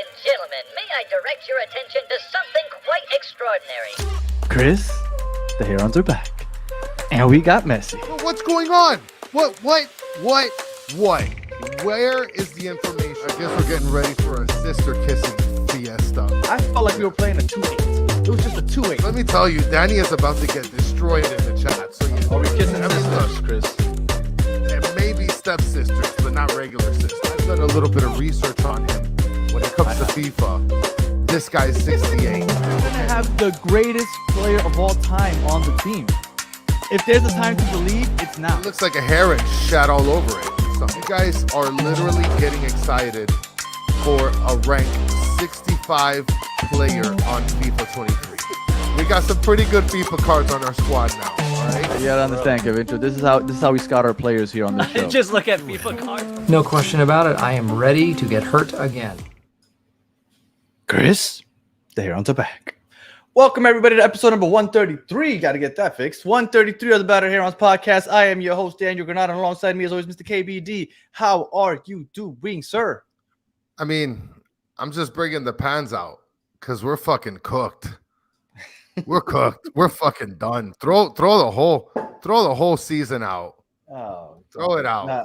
and gentlemen, may I direct your attention to something quite extraordinary. Chris, the Herons are back. And we got Messi. What's going on? What? Where is the information? I guess we're getting ready for a sister kissing fiesta. I felt like we were playing a 2-8. It was just a 2-8. Let me tell you, Danny is about to get destroyed in the chat. So Are we kissing sisters, Chris? And maybe stepsisters, but not regular sisters. I've done a little bit of research on him. When it comes to FIFA, this guy's 68. We're gonna have the greatest player of all time on the team. If there's a time to believe, it's now. It looks like a heron shat all over it. So you guys are literally getting excited for a rank 65 player on FIFA 23. We got some pretty good FIFA cards on our squad now. All right. You gotta understand, Kevin. This is how we scout our players here on this show. Just look at FIFA cards. No question about it. I am ready to get hurt again. Chris, the Herons are back. Welcome, everybody, to episode number 133. Got to get that fixed. 133 of the Battered Herons podcast. I am your host, Daniel Granada, and alongside me, as always, Mr. KBD. How are you doing, sir? I mean, I'm just bringing the pans out because we're fucking cooked. We're cooked. We're fucking done. Throw the whole season out. Oh, Throw it out.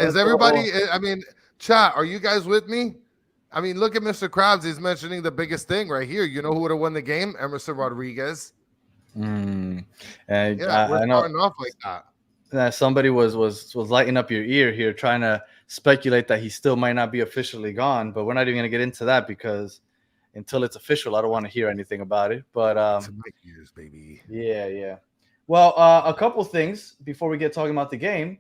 Is everybody? I mean, chat. Are you guys with me? I mean, look at Mr. Krabs. He's mentioning the biggest thing right here. You know who would have won the game? Emerson Rodriguez. And Yeah, we're I know starting off like that. somebody was lighting up your ear here, trying to speculate that he still might not be officially gone. But we're not even going to get into that because until it's official, I don't want to hear anything about it. But It's in my ears, baby. yeah. Well, a couple things before we get talking about the game.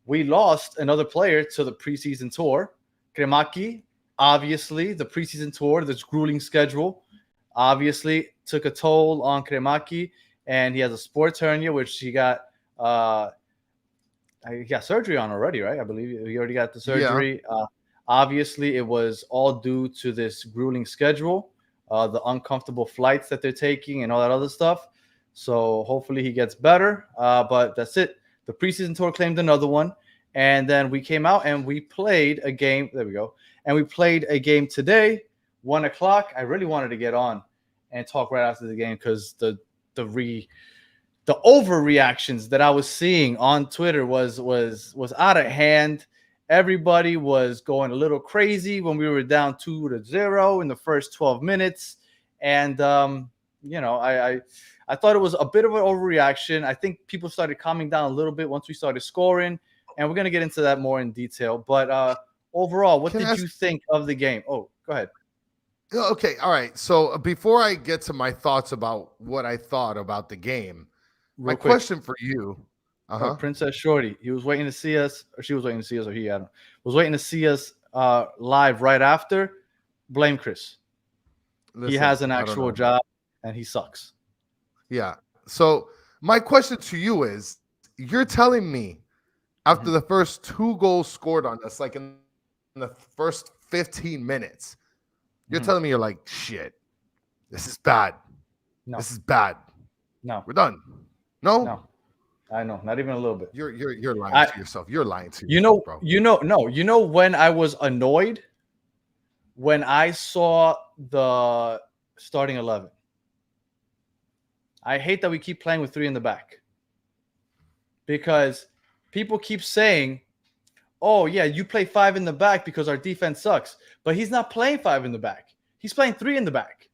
We lost another player to the preseason tour, Kremaki. Obviously, the preseason tour, this grueling schedule, obviously took a toll on Kremaki, and he has a sports hernia, which he got surgery on already, right? I believe he already got the surgery. Yeah. Obviously, it was all due to this grueling schedule, the uncomfortable flights that they're taking, and all that other stuff. So hopefully he gets better. But that's it. The preseason tour claimed another one, and then we came out and we played a game. There we go. And we played a game today, 1 o'clock. I really wanted to get on and talk right after the game because the overreactions that I was seeing on Twitter was out of hand. Everybody was going a little crazy when we were down 2-0 in the first 12 minutes. And, I thought it was a bit of an overreaction. I think people started calming down a little bit once we started scoring. And we're going to get into that more in detail. But overall, what did you think of the game? Oh, go ahead. Okay, all right. So before I get to my thoughts about what I thought about the game, my question for you. Princess Shorty, he was waiting to see us, or she was waiting to see us, or he, I don't know, was waiting to see us live right after. Blame Chris. Listen, he has an actual job, and he sucks. Yeah. So my question to you is, you're telling me after the first 2 goals scored on us, like in the first 15 minutes, you're telling me you're like, shit, this is bad. No. This is bad. No. We're done. No? No. I know, not even a little bit. You're lying to yourself. You're lying to yourself, bro. You know when I was annoyed? When I saw the starting 11. I hate that we keep playing with 3 in the back. Because people keep saying, oh, yeah, you play 5 in the back because our defense sucks. But he's not playing 5 in the back. He's playing 3 in the back.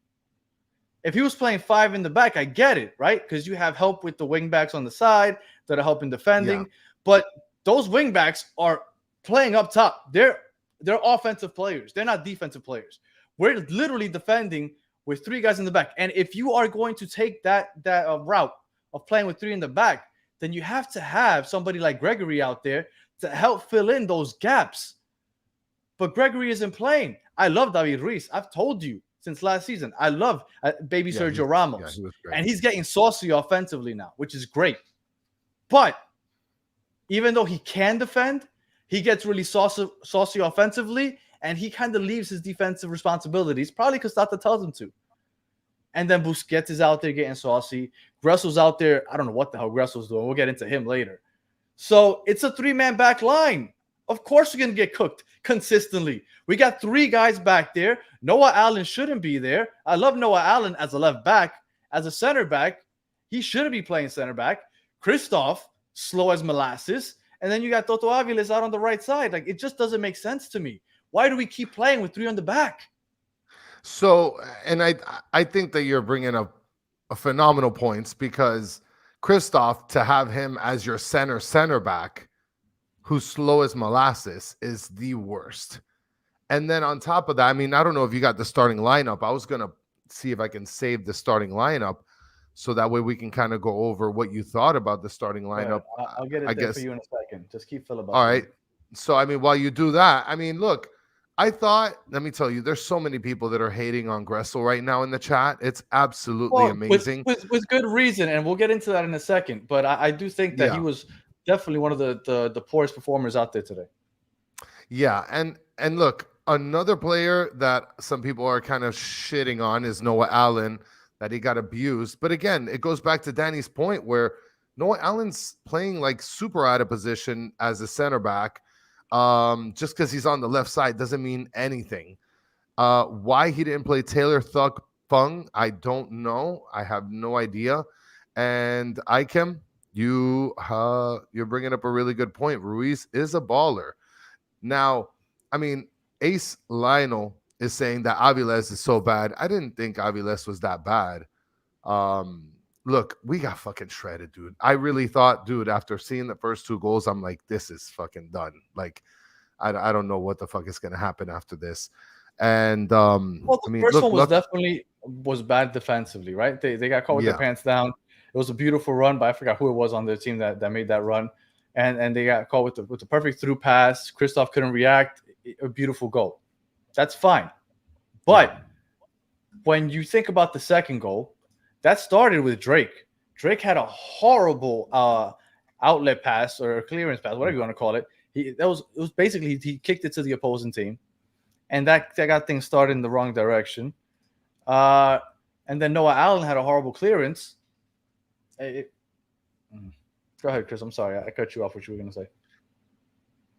If he was playing 5 in the back, I get it, right? Because you have help with the wing backs on the side that are helping defending. Yeah. But those wing backs are playing up top. They're offensive players. They're not defensive players. We're literally defending with 3 guys in the back. And if you are going to take that route of playing with 3 in the back, then you have to have somebody like Gregory out there to help fill in those gaps. But Gregory isn't playing. I love David Ruiz. I've told you since last season. I love baby Sergio Ramos. And he's getting saucy offensively now, which is great. But even though he can defend, he gets really saucy offensively, and he kind of leaves his defensive responsibilities, probably because Tata tells him to. And then Busquets is out there getting saucy. Gressel's out there. I don't know what the hell Gressel's doing. We'll get into him later. So it's a 3-man back line. Of course we're going to get cooked consistently. We got 3 guys back there. Noah Allen shouldn't be there. I love Noah Allen as a left back. As a center back, he shouldn't be playing center back. Christoph, slow as molasses. And then you got Toto Aviles out on the right side. Like, it just doesn't make sense to me. Why do we keep playing with 3 on the back? So, and I think that you're bringing up a phenomenal points, because Christoph, to have him as your center back, who's slow as molasses, is the worst. And then on top of that, I mean, I don't know if you got the starting lineup. I was going to see if I can save the starting lineup so that way we can kind of go over what you thought about the starting lineup. I'll get it there for you in a second. Just keep filibustering. All right. So, I mean, while you do that, I mean, look, I thought, let me tell you, there's so many people that are hating on Gressel right now in the chat. It's absolutely amazing. With good reason, and we'll get into that in a second. But I do think that he was definitely one of the poorest performers out there today. Yeah, and look, another player that some people are kind of shitting on is Noah Allen, that he got abused. But again, it goes back to Danny's point where Noah Allen's playing like super out of position as a center back. Just because he's on the left side doesn't mean anything. Why he didn't play Taylor Thuck Fung, I don't know. I have no idea. And Ikem, you're bringing up a really good point. Ruiz is a baller. Now, I mean, Ace Lionel is saying that Aviles is so bad. I didn't think Aviles was that bad. Look, we got fucking shredded, dude. I really thought, dude, after seeing the first 2 goals, I'm like, this is fucking done. Like, I don't know what the fuck is going to happen after this. And, well, the first one was definitely bad defensively, right? They got caught with their pants down. It was a beautiful run, but I forgot who it was on their team that made that run. And they got caught with the perfect through pass. Christoph couldn't react. A beautiful goal. That's fine. But when you think about the second goal, that started with Drake. Drake had a horrible outlet pass or clearance pass, whatever you want to call it. It was basically he kicked it to the opposing team, and that got things started in the wrong direction. And then Noah Allen had a horrible clearance. Go ahead, Chris. I'm sorry, I cut you off. What you were going to say?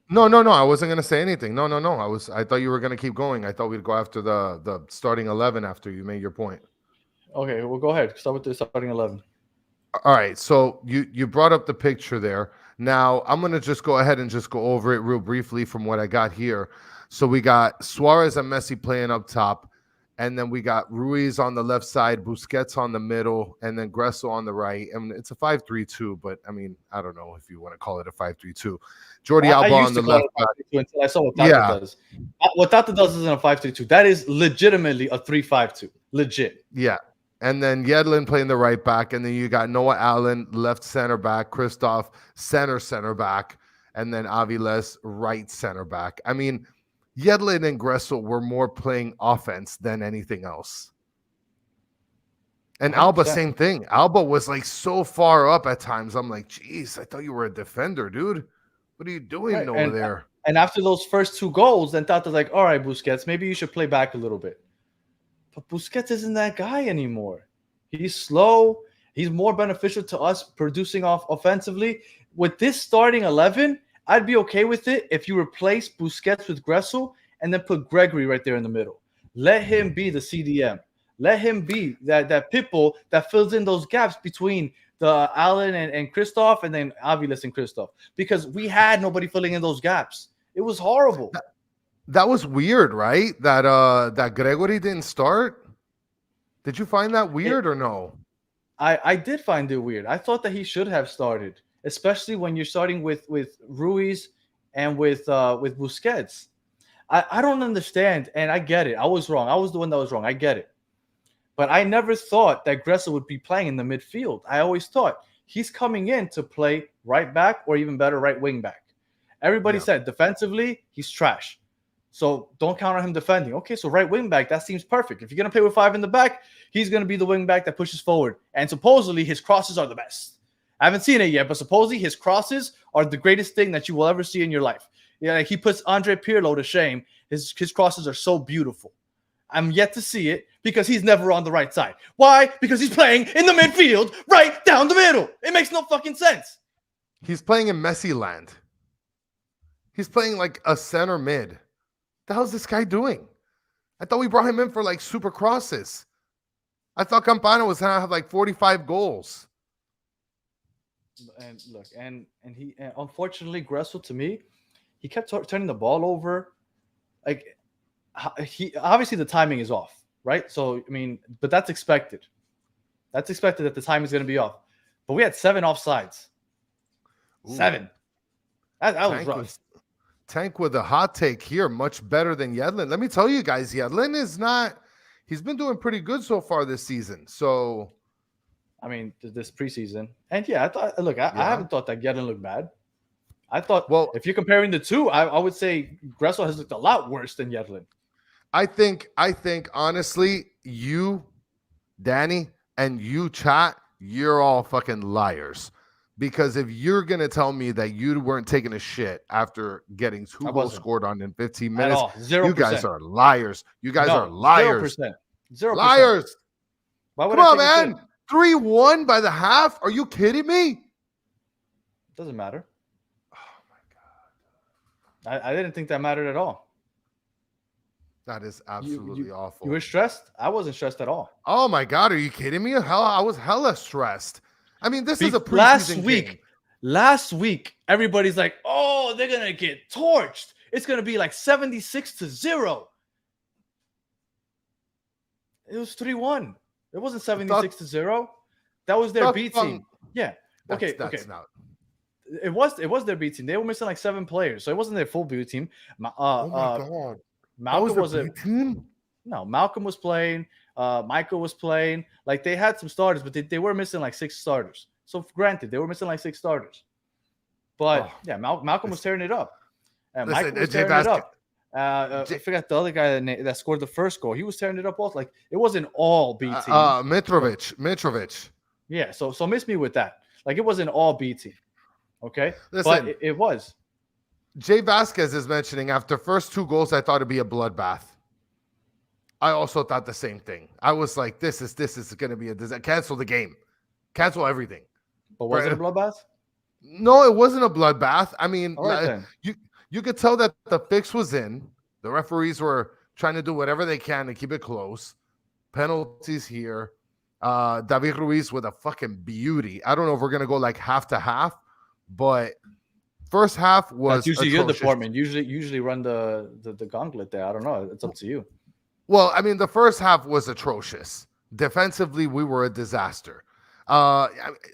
No. I wasn't going to say anything. No. I thought you were going to keep going. I thought we'd go after the starting 11 after you made your point. Okay, well, go ahead. Start with the starting 11. All right, so you brought up the picture there. Now, I'm going to just go ahead and just go over it real briefly from what I got here. So we got Suarez and Messi playing up top, and then we got Ruiz on the left side, Busquets on the middle, and then Gressel on the right. And it's a 5-3-2, but, I mean, I don't know if you want to call it a 5-3-2. Jordi Alba on the left side. Until I saw what Tata does. What Tata does isn't a 5-3-2. That is legitimately a 3-5-2. Legit. Yeah. And then Yedlin playing the right back. And then you got Noah Allen, left center back, Christoph, center back, and then Aviles, right center back. I mean, Yedlin and Gressel were more playing offense than anything else. And 100%. Alba, same thing. Alba was like so far up at times. I'm like, geez, I thought you were a defender, dude. What are you doing over there? And after those first 2 goals, then Tata's like, all right, Busquets, maybe you should play back a little bit. But Busquets isn't that guy anymore. He's slow. He's more beneficial to us producing off offensively. With this starting 11, I'd be okay with it if you replace Busquets with Gressel and then put Gregory right there in the middle. Let him be the CDM. Let him be that pitbull that fills in those gaps between the Allen and Christoph, and then Aviles and Christoph, because we had nobody filling in those gaps. It was horrible. That was weird, right? That Gregory didn't start. Did you find that weird or no? I did find it weird. I thought that he should have started, especially when you're starting with Ruiz and with Busquets. I don't understand, and I get it. I was wrong. I was the one that was wrong. I get it. But I never thought that Gressel would be playing in the midfield. I always thought he's coming in to play right back or even better right wing back. Everybody said defensively, he's trash. So don't count on him defending. Okay, so right wing back, that seems perfect. If you're going to play with 5 in the back, he's going to be the wing back that pushes forward. And supposedly his crosses are the best. I haven't seen it yet, but supposedly his crosses are the greatest thing that you will ever see in your life. Yeah, like he puts Andre Pirlo to shame. His crosses are so beautiful. I'm yet to see it because he's never on the right side. Why? Because he's playing in the midfield right down the middle. It makes no fucking sense. He's playing in Messi land. He's playing like a center mid. The hell's this guy doing? I thought we brought him in for like super crosses. I thought Campana was gonna have like 45 goals. And look, and unfortunately, Gressel, to me, he kept turning the ball over. Like, he obviously the timing is off, right? So I mean, but that's expected. That's expected that the time is going to be off. But we had 7 offsides. Ooh. 7. That was rough. Tank with a hot take here, much better than Yedlin. Let me tell you guys, Yedlin is not. He's been doing pretty good so far this season. So, I mean, this preseason, and yeah, I thought. Look, I haven't thought that Yedlin looked bad. I thought, well, if you're comparing the two, I would say Gressel has looked a lot worse than Yedlin. I think honestly, you, Danny, and you, chat, you're all fucking liars. Because if you're going to tell me that you weren't taking a shit after getting 2 goals scored on in 15 minutes, at all. 0%. You guys are liars. You guys are liars. 0%. Liars. Why would Come on, man. 3-1 by the half? Are you kidding me? Doesn't matter. Oh, my God. I didn't think that mattered at all. That is absolutely awful. You were stressed? I wasn't stressed at all. Oh, my God. Are you kidding me? I was hella stressed. I mean, this is a preseason game. Last week, everybody's like, oh, they're going to get torched. It's going to be like 76-0. It was 3-1. It wasn't 76-0. That was their B team. Yeah. Okay. Not. It was their B team. They were missing like 7 players. So it wasn't their full B team. Oh, my God. Malcolm was a team? No, Malcolm was playing. Michael was playing. Like, they had some starters, but they were missing like 6 starters. So granted, they were missing like 6 starters. But yeah, Malcolm was tearing it up. And Michael was tearing it up. I forgot the other guy that scored the first goal. He was tearing it up also. Like, it wasn't all B team. Mitrovic. Yeah, so miss me with that. Like, it wasn't all B team. Okay? Listen, but it was. Jay Vasquez is mentioning after first 2 goals, I thought it'd be a bloodbath. I also thought the same thing. I was like, this is going to be a disaster. Cancel the game. Cancel everything. But was it a bloodbath? No, it wasn't a bloodbath. I mean, right, you could tell that the fix was in. The referees were trying to do whatever they can to keep it close. Penalties here. David Ruiz with a fucking beauty. I don't know if we're going to go like half to half, but first half was That's usually your department. Usually run the gauntlet there. I don't know. It's up to you. Well, I mean, the first half was atrocious. Defensively, we were a disaster.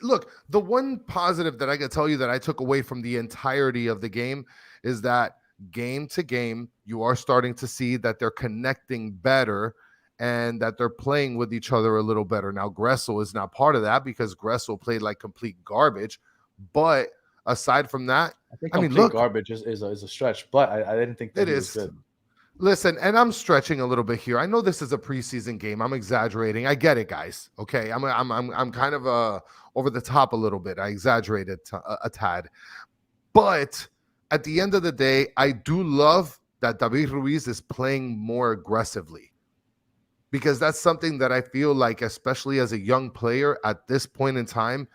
Look, the one positive that I can tell you that I took away from the entirety of the game is that game to game, you are starting to see that they're connecting better and that they're playing with each other a little better. Now, Gressel is not part of that because Gressel played like complete garbage. But aside from that, I mean, look, garbage is a stretch, but I didn't think that it was good. Listen, and I'm stretching a little bit here. I know this is a preseason game. I'm exaggerating. I get it, guys. Okay, I'm kind of over the top a little bit. I exaggerated a tad, but at the end of the day, I do love that David Ruiz is playing more aggressively because that's something that I feel like, especially as a young player at this point in time,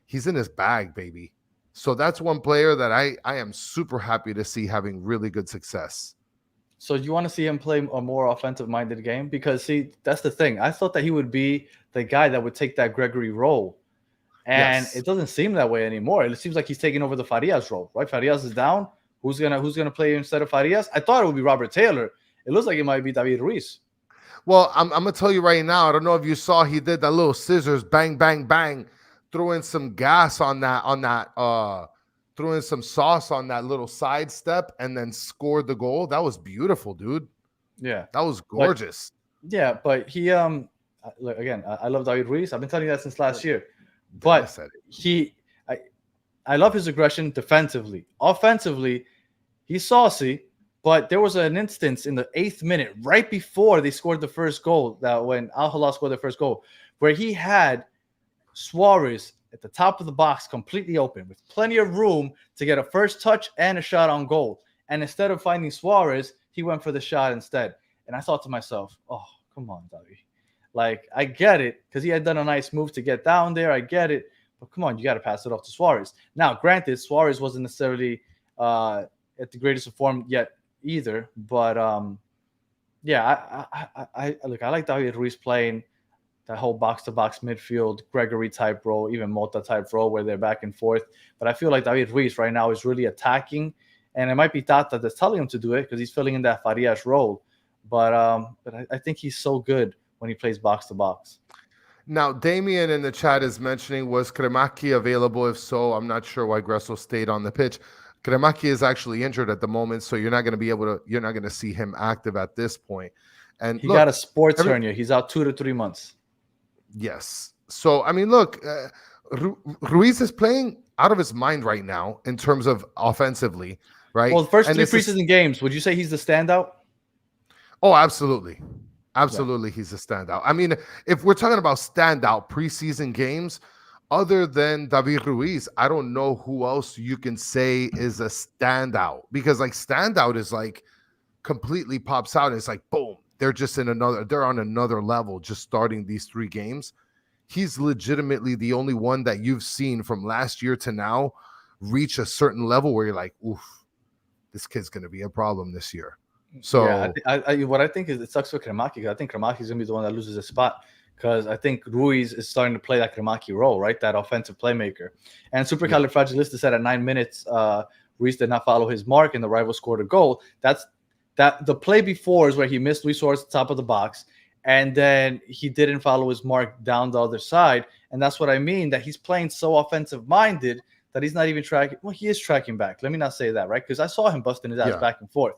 he's in his bag, baby. So that's one player that I am super happy to see having really good success. So you want to see him play a more offensive-minded game? Because, see, that's the thing. I thought that he would be the guy that would take that Gregory role. And It doesn't seem that way anymore. It seems like he's taking over the Farias role, right? Farias is down. Who's gonna play instead of Farias? I thought it would be Robert Taylor. It looks like it might be David Ruiz. Well, I'm going to tell you right now, I don't know if you saw he did that little scissors, bang, bang, bang, threw in some gas on that, threw in some sauce on that little sidestep and then scored the goal. That was beautiful, dude. Yeah. That was gorgeous. But he look, again, I love David Ruiz. I've been telling you that since last year. But I love his aggression defensively. Offensively, he's saucy, but there was an instance in the 8th minute right before they scored the first goal, that when Al Hilal scored the first goal, where he had Suarez at the top of the box completely open with plenty of room to get a first touch and a shot on goal. And instead of finding Suarez, he went for the shot instead. And I thought to myself, oh, come on, David. Like, I get it because he had done a nice move to get down there. I get it. But come on, you got to pass it off to Suarez. Now, granted, Suarez wasn't necessarily at the greatest of form yet either. But yeah, I look. I like David Ruiz playing that whole box-to-box midfield, Gregory type role, even Mota type role where they're back and forth. But I feel like David Ruiz right now is really attacking, and it might be Tata that's telling him to do it because he's filling in that Farias role. But I think he's so good when he plays box-to-box. Now, Damien in the chat is mentioning, was Kremaki available? If so, I'm not sure why Gressel stayed on the pitch. Kremaki is actually injured at the moment, so you're not going to see him active at this point. And he got a sports hernia. He's out 2 to 3 months. Yes. So, I mean, look, Ruiz is playing out of his mind right now in terms of offensively, right? Well, the first 3 preseason games, would you say he's the standout? Oh, absolutely. Absolutely, he's a standout. I mean, if we're talking about standout preseason games, other than David Ruiz, I don't know who else you can say is a standout, because like standout is like completely pops out. And it's like, boom, they're on another level just starting these 3 games. He's legitimately the only one that you've seen from last year to now reach a certain level where you're like, oof, this kid's going to be a problem this year. So yeah, what I think is it sucks for Kremaki. I think Kremaki is going to be the one that loses his spot, because I think Ruiz is starting to play that Kremaki role, right? That offensive playmaker. And Supercalifragilistic said at 9 minutes, Ruiz did not follow his mark and the rival scored a goal. That the play before is where he missed Luis Suarez at the top of the box, and then he didn't follow his mark down the other side. And that's what I mean, that he's playing so offensive-minded that he's not even tracking. Well, he is tracking back. Let me not say that, right? Because I saw him busting his ass back and forth.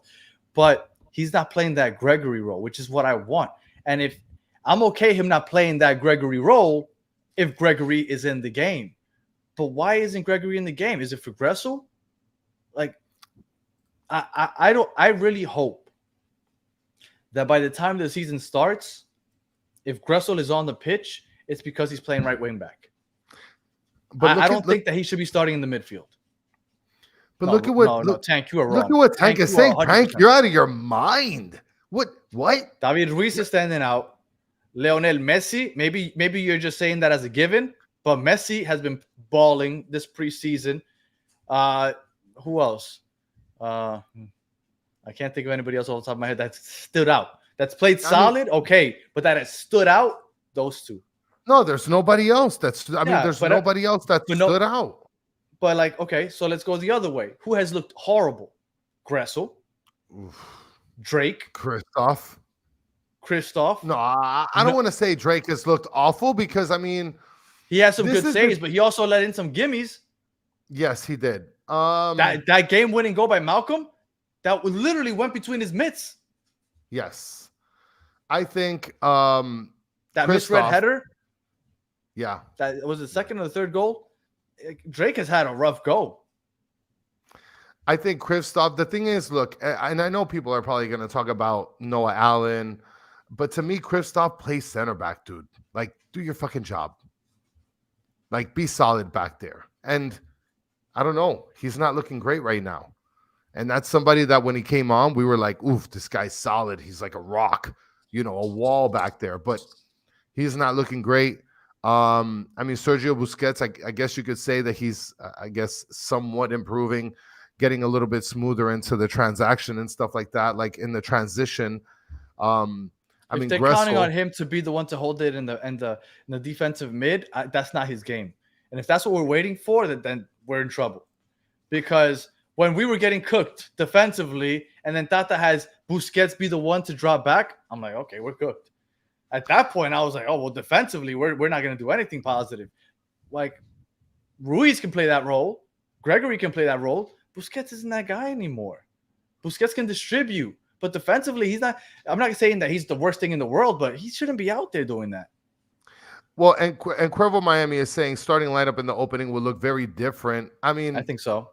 But he's not playing that Gregory role, which is what I want. And if I'm okay him not playing that Gregory role if Gregory is in the game. But why isn't Gregory in the game? Is it for Gressel? Like, I really hope that by the time the season starts, if Gressel is on the pitch, it's because he's playing right wing back. But I don't think that he should be starting in the midfield. But look at what Tank, you are wrong. Look at what Tank is saying. Tank, you're out of your mind. What? David Ruiz is standing out. Lionel Messi, maybe you're just saying that as a given, but Messi has been balling this preseason. Who else? I can't think of anybody else off the top of my head that stood out. That's played solid, okay, but that has stood out, those 2. No, there's nobody else there's nobody else that stood out. But like, okay, so let's go the other way. Who has looked horrible? Gressel. Drake. Christoph. No, I don't want to say Drake has looked awful, because I mean, he has some good saves, but he also let in some gimmies. Yes, he did. That game-winning goal by Malcolm, that literally went between his mitts. Yes, I think that misread header. Yeah, that was the second or the third goal. Drake has had a rough go. I think Kristoff. The thing is, look, and I know people are probably going to talk about Noah Allen, but to me, Kristoff plays center back, dude. Like, do your fucking job. Like, be solid back there. And I don't know. He's not looking great right now. And that's somebody that when he came on, we were like, oof, this guy's solid. He's like a rock, a wall back there. But he's not looking great. I mean, Sergio Busquets, I guess you could say that he's, somewhat improving, getting a little bit smoother into the transaction and stuff like that, like in the transition. If they're counting on him to be the one to hold it in the defensive mid, that's not his game. And if that's what we're waiting for, then we're in trouble. Because when we were getting cooked defensively, and then Tata has Busquets be the one to drop back, I'm like, okay, we're cooked. At that point, I was like, oh, well, defensively, we're not going to do anything positive. Like, Ruiz can play that role. Gregory can play that role. Busquets isn't that guy anymore. Busquets can distribute. But defensively, he's not. I'm not saying that he's the worst thing in the world, but he shouldn't be out there doing that. Well, and Cuervo Miami is saying starting lineup in the opening will look very different. I mean, I think so.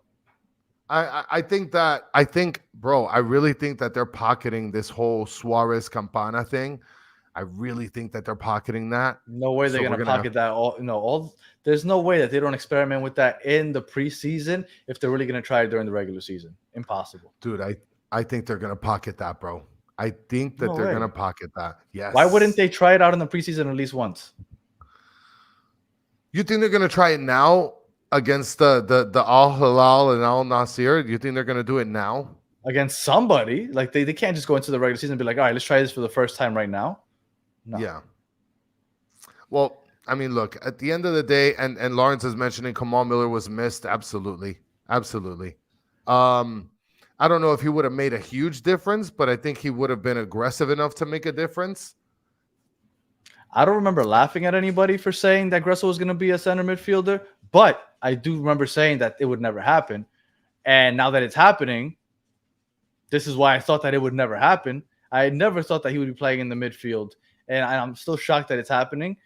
I think, bro, I really think that they're pocketing this whole Suarez Campana thing. I really think that they're pocketing that. No way they're going to pocket that. There's no way that they don't experiment with that in the preseason if they're really going to try it during the regular season. Impossible. Dude, I think they're going to pocket that, bro. I think that they're going to pocket that. Yes. Why wouldn't they try it out in the preseason at least once? You think they're going to try it now? against the Al Hilal and Al Nasir? Do you think they're going to do it now? Against somebody. Like they can't just go into the regular season and be like, all right, let's try this for the first time right now. No. Yeah. Well, I mean, look, at the end of the day, and Lawrence is mentioning Kamal Miller was missed. Absolutely. Absolutely. I don't know if he would have made a huge difference, but I think he would have been aggressive enough to make a difference. I don't remember laughing at anybody for saying that Gressel was going to be a center midfielder, but I do remember saying that it would never happen. And now that it's happening, this is why I thought that it would never happen. I never thought that he would be playing in the midfield. And I'm still shocked that it's happening.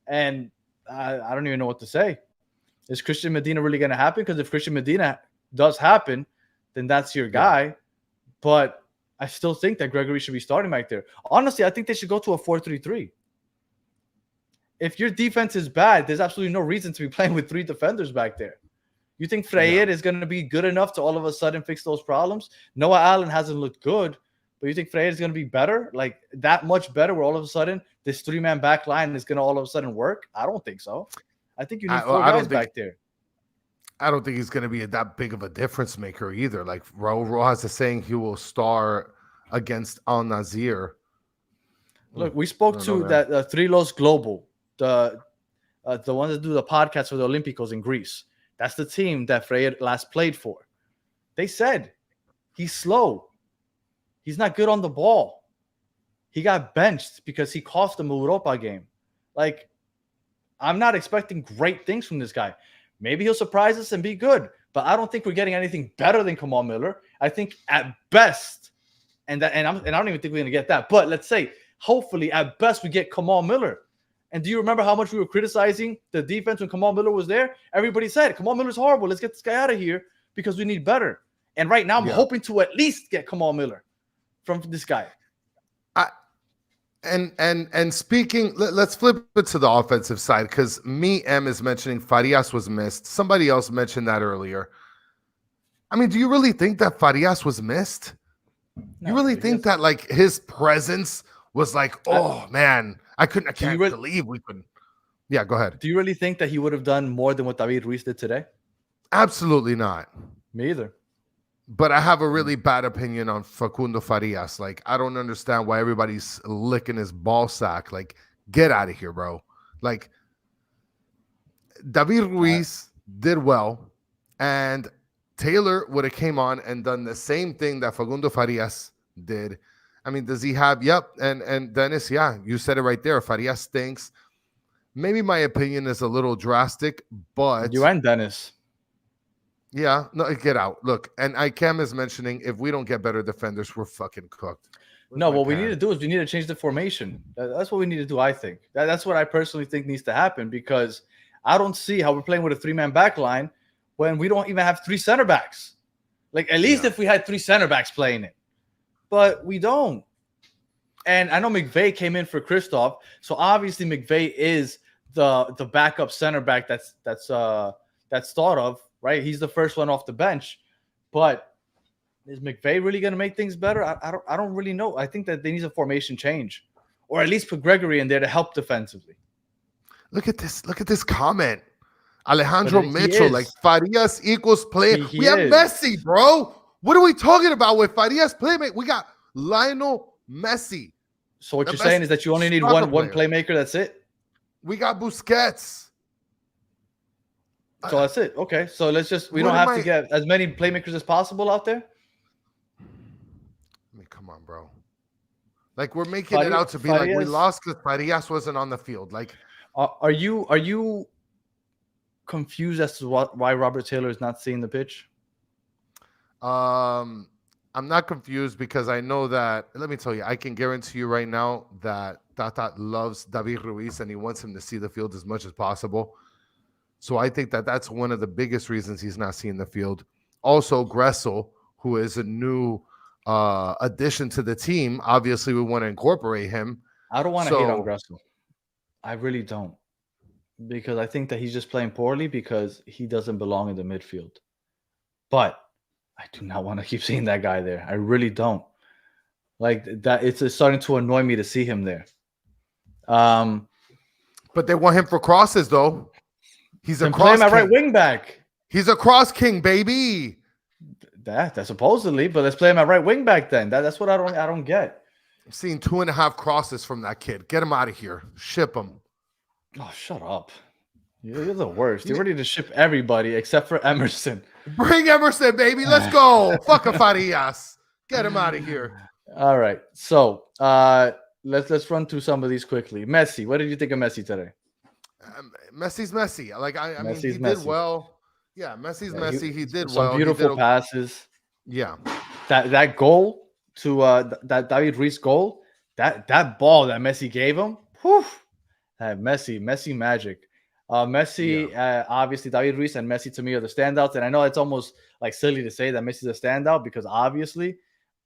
And I don't even know what to say. Is Christian Medina really going to happen? Because if Christian Medina does happen, then that's your guy. Yeah. But I still think that Gregory should be starting back there. Honestly, I think they should go to a 4-3-3. If your defense is bad, there's absolutely no reason to be playing with 3 defenders back there. You think Freire is going to be good enough to all of a sudden fix those problems? Noah Allen hasn't looked good, but you think Freire is going to be better? Like that much better where all of a sudden this 3-man back line is going to all of a sudden work? I don't think so. I think you need 4 guys back there. I don't think he's going to be that big of a difference maker either. Like Raul Rojas is saying he will start against Al Nasir. Look, we spoke to that Three Los Global, the ones that do the podcast for the Olympiacos in Greece. That's the team that Freire last played for. They said he's slow. He's not good on the ball. He got benched because he cost them a Europa game. Like, I'm not expecting great things from this guy. Maybe he'll surprise us and be good, but I don't think we're getting anything better than Kamal Miller. I think at best, and I don't even think we're going to get that, but let's say, hopefully, at best, we get Kamal Miller. And do you remember how much we were criticizing the defense when Kamal Miller was there? Everybody said, Kamal Miller's horrible. Let's get this guy out of here because we need better. And right now, I'm hoping to at least get Kamal Miller from this guy. And speaking, let's flip it to the offensive side because M is mentioning Farias was missed. Somebody else mentioned that earlier. I mean, do you really think that Farias was missed? No, you really think that like his presence was like, oh man, I can't believe we couldn't. Yeah, go ahead. Do you really think that he would have done more than what David Ruiz did today? Absolutely not. Me either. But I have a really bad opinion on Facundo Farias. Like, I don't understand why everybody's licking his ball sack. Like, get out of here, bro. Like, David Ruiz did well, and Taylor would have came on and done the same thing that Facundo Farias did. I mean, does he have? Yep. And Dennis, yeah, you said it right there. Farias stinks. Maybe my opinion is a little drastic, but you and Dennis. Yeah, no, get out. Look, and Ikem is mentioning if we don't get better defenders, we're fucking cooked. No, what we need to do is we need to change the formation. That's what we need to do, I think. That's what I personally think needs to happen because I don't see how we're playing with a 3-man back line when we don't even have 3 center backs. Like, at least if we had 3 center backs playing it. But we don't. And I know McVay came in for Christoph, so obviously McVay is the backup center back that's thought of. Right, he's the first one off the bench, but is McVay really going to make things better? I don't really know. I think that they need a formation change, or at least put Gregory in there to help defensively. Look at this comment, Alejandro Mitchell. Like Farias equals play. We have Messi, bro. What are we talking about with Farias playmate? We got Lionel Messi. So what you're saying is that you only need one playmaker. That's it. We got Busquets. So that's it. Okay. So let's just, we don't have to get as many playmakers as possible out there. I mean, come on, bro. Like we're making it out to be like we lost because Farias wasn't on the field. Like, are you confused as to why Robert Taylor is not seeing the pitch? I'm not confused because I know that, let me tell you, I can guarantee you right now that Tata loves David Ruiz and he wants him to see the field as much as possible. So I think that that's one of the biggest reasons he's not seeing the field. Also, Gressel, who is a new addition to the team, obviously we want to incorporate him. I don't want to hate on Gressel. I really don't. Because I think that he's just playing poorly because he doesn't belong in the midfield. But I do not want to keep seeing that guy there. I really don't. Like that, it's starting to annoy me to see him there. But they want him for crosses, though. He's a Then play him cross at right king. wing back. He's a cross king, baby. That's supposedly, but let's play him at right wing back then. That's what I don't get. I'm seeing 2.5 crosses from that kid. Get him out of here. Ship him. Oh, shut up. You're the worst. You're ready to ship everybody except for Emerson. Bring Emerson, baby. Let's go. Fuck a Farias. Get him out of here. All right. So let's run through some of these quickly. Messi. What did you think of Messi today? Messi's Messi. Like I mean, he Messi. did well. Yeah, Messi's Messi. He did some well. Beautiful passes. Yeah. That goal to that David Ruiz goal, that ball that Messi gave him, whew, that Messi magic. Messi, obviously David Ruiz and Messi to me are the standouts. And I know it's almost like silly to say that Messi's a standout because obviously,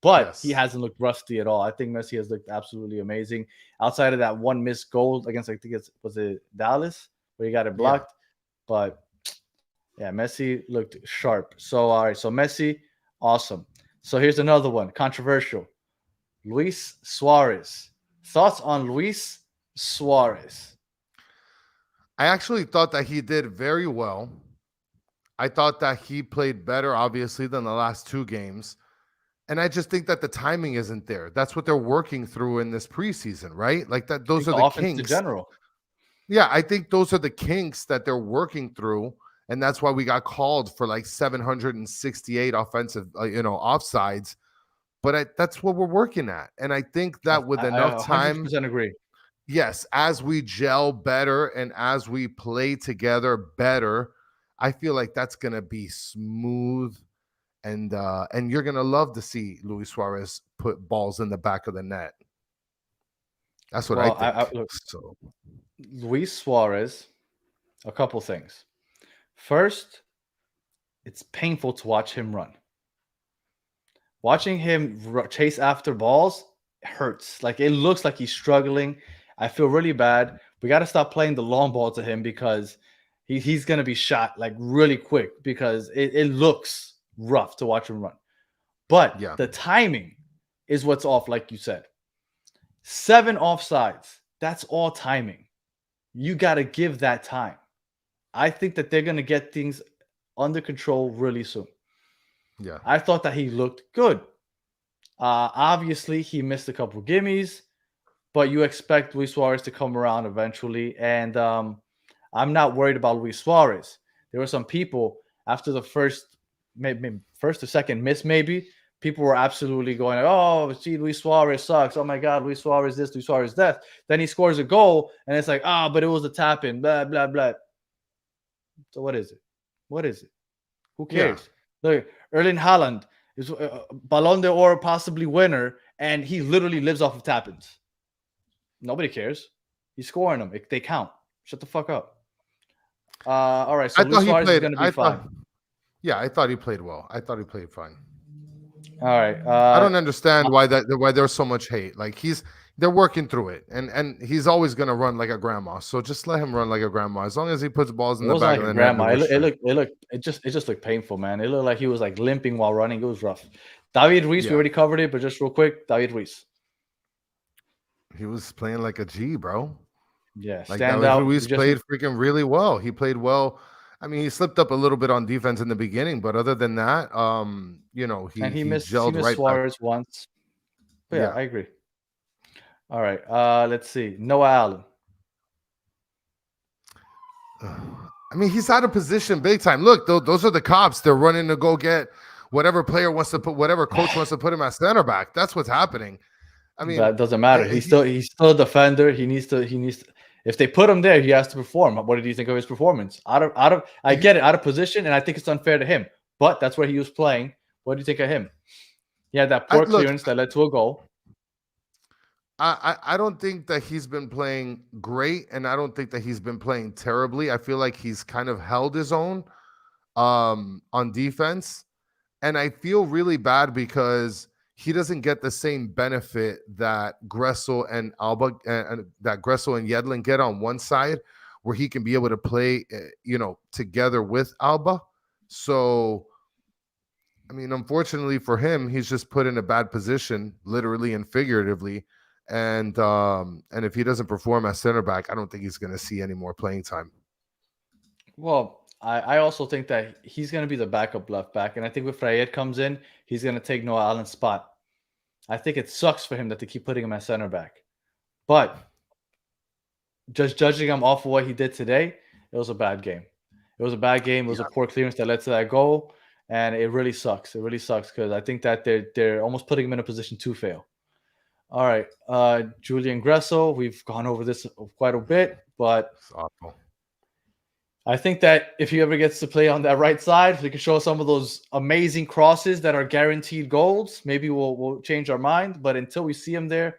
but he hasn't looked rusty at all. I think Messi has looked absolutely amazing. Outside of that one missed goal against, I think was it Dallas where he got it blocked. But yeah, Messi looked sharp. So all right, so Messi, awesome. So here's another one, controversial. Luis Suarez. Thoughts on Luis Suarez? I actually thought that he did very well. I thought that he played better, obviously, than the last 2 games. And I just think that the timing isn't there. That's what they're working through in this preseason, right? Like that, those are the kinks. In general. Yeah, I think those are the kinks that they're working through. And that's why we got called for like 768 offensive, offsides. But that's what we're working at. And I think that with enough time, 100% agree. Yes, as we gel better and as we play together better, I feel like that's going to be smooth. And you're going to love to see Luis Suarez put balls in the back of the net. That's what I think. So Luis Suarez, a couple things. First, it's painful to watch him run. Watching him chase after balls hurts. Like it looks like he's struggling. I feel really bad. We got to stop playing the long ball to him because he's going to be shot like really quick because it looks rough to watch him run. But the timing is what's off, like you said. 7 offsides. That's all timing. You got to give that time. I think that they're going to get things under control really soon. Yeah. I thought that he looked good. Obviously, he missed a couple gimmies, but you expect Luis Suarez to come around eventually. And I'm not worried about Luis Suarez. There were some people after the first or second miss, maybe, people were absolutely going, oh, see, Luis Suarez sucks. Oh, my God, Luis Suarez this, Luis Suarez that. Then he scores a goal, and it's like, but it was a tap-in, blah, blah, blah. So what is it? What is it? Who cares? Yeah. Look, Erling Haaland is a Ballon d'Or possibly winner, and he literally lives off of tap-ins. Nobody cares. He's scoring them. They count. Shut the fuck up. All right, so Luis Suarez is going to be fine. I thought he played well. I thought he played fine. All right. I don't understand why there's so much hate. Like they're working through it, and he's always gonna run like a grandma. So just let him run like a grandma. As long as he puts balls in the back of the net. It just looked painful, man. It looked like he was like limping while running. It was rough. David Ruiz, we already covered it, but just real quick, David Ruiz. He was playing like a G, bro. Yeah, like David Ruiz played freaking really well. He played well. I mean, he slipped up a little bit on defense in the beginning, but other than that, he missed Suarez back. Once. But yeah, I agree. All right, let's see. Noah Allen. I mean, he's out of position big time. Look, those are the cops. They're running to go get whatever player wants to put, whatever coach wants to put him at center back. That's what's happening. I mean, that doesn't matter. He's still a defender. He needs to. If they put him there, he has to perform. What did you think of his performance? I get it, out of position, and I think it's unfair to him. But that's where he was playing. What do you think of him? He had that poor clearance that led to a goal. I don't think that he's been playing great, and I don't think that he's been playing terribly. I feel like he's kind of held his own on defense, and I feel really bad because he doesn't get the same benefit that Gressel and Alba and that Gressel and Yedlin get on one side, where he can be able to play, together with Alba. So, I mean, unfortunately for him, he's just put in a bad position, literally and figuratively. And if he doesn't perform as center back, I don't think he's going to see any more playing time. Well, I also think that he's going to be the backup left back. And I think when Frayet comes in, he's going to take Noah Allen's spot. I think it sucks for him that they keep putting him at center back. But just judging him off of what he did today, it was a bad game. It was a bad game. It was a poor clearance that led to that goal. And it really sucks. It really sucks because I think that they're almost putting him in a position to fail. All right. Julian Gressel, we've gone over this quite a bit, but It's awful. I think that if he ever gets to play on that right side, he can show us some of those amazing crosses that are guaranteed goals. Maybe we'll change our mind. But until we see him there,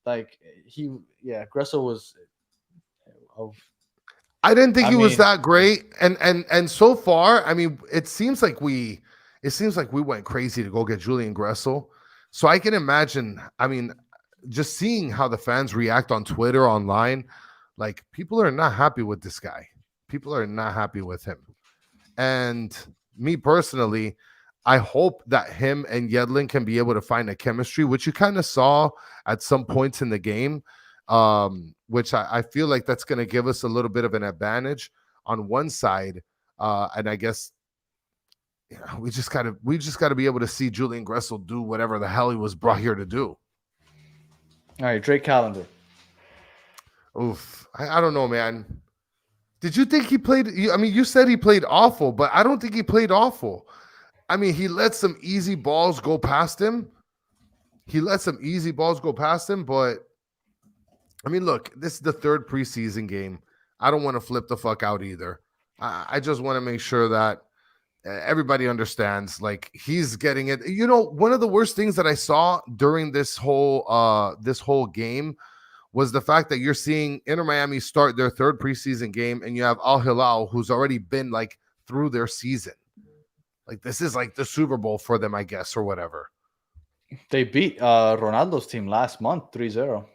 Gressel was. I didn't think he was that great, and so far, I mean, it seems like we went crazy to go get Julian Gressel. So I can imagine. I mean, just seeing how the fans react on Twitter, online, like people are not happy with this guy. People are not happy with him. And me personally, I hope that him and Yedlin can be able to find a chemistry, which you kind of saw at some points in the game, which I feel like that's going to give us a little bit of an advantage on one side. And I guess we just got to be able to see Julian Gressel do whatever the hell he was brought here to do. All right, Drake Callender. Oof. I don't know, man. Did you think he played? I mean, you said he played awful, but I don't think he played awful. I mean, he let some easy balls go past him. But I mean, look, this is the third preseason game. I don't want to flip the fuck out either. I just want to make sure that everybody understands, like, he's getting it. You know, one of the worst things that I saw during this whole game was the fact that you're seeing Inter Miami start their third preseason game, and you have Al Hilal, who's already been like through their season. Like, this is like the Super Bowl for them, I guess, or whatever. They beat Ronaldo's team last month 3-0.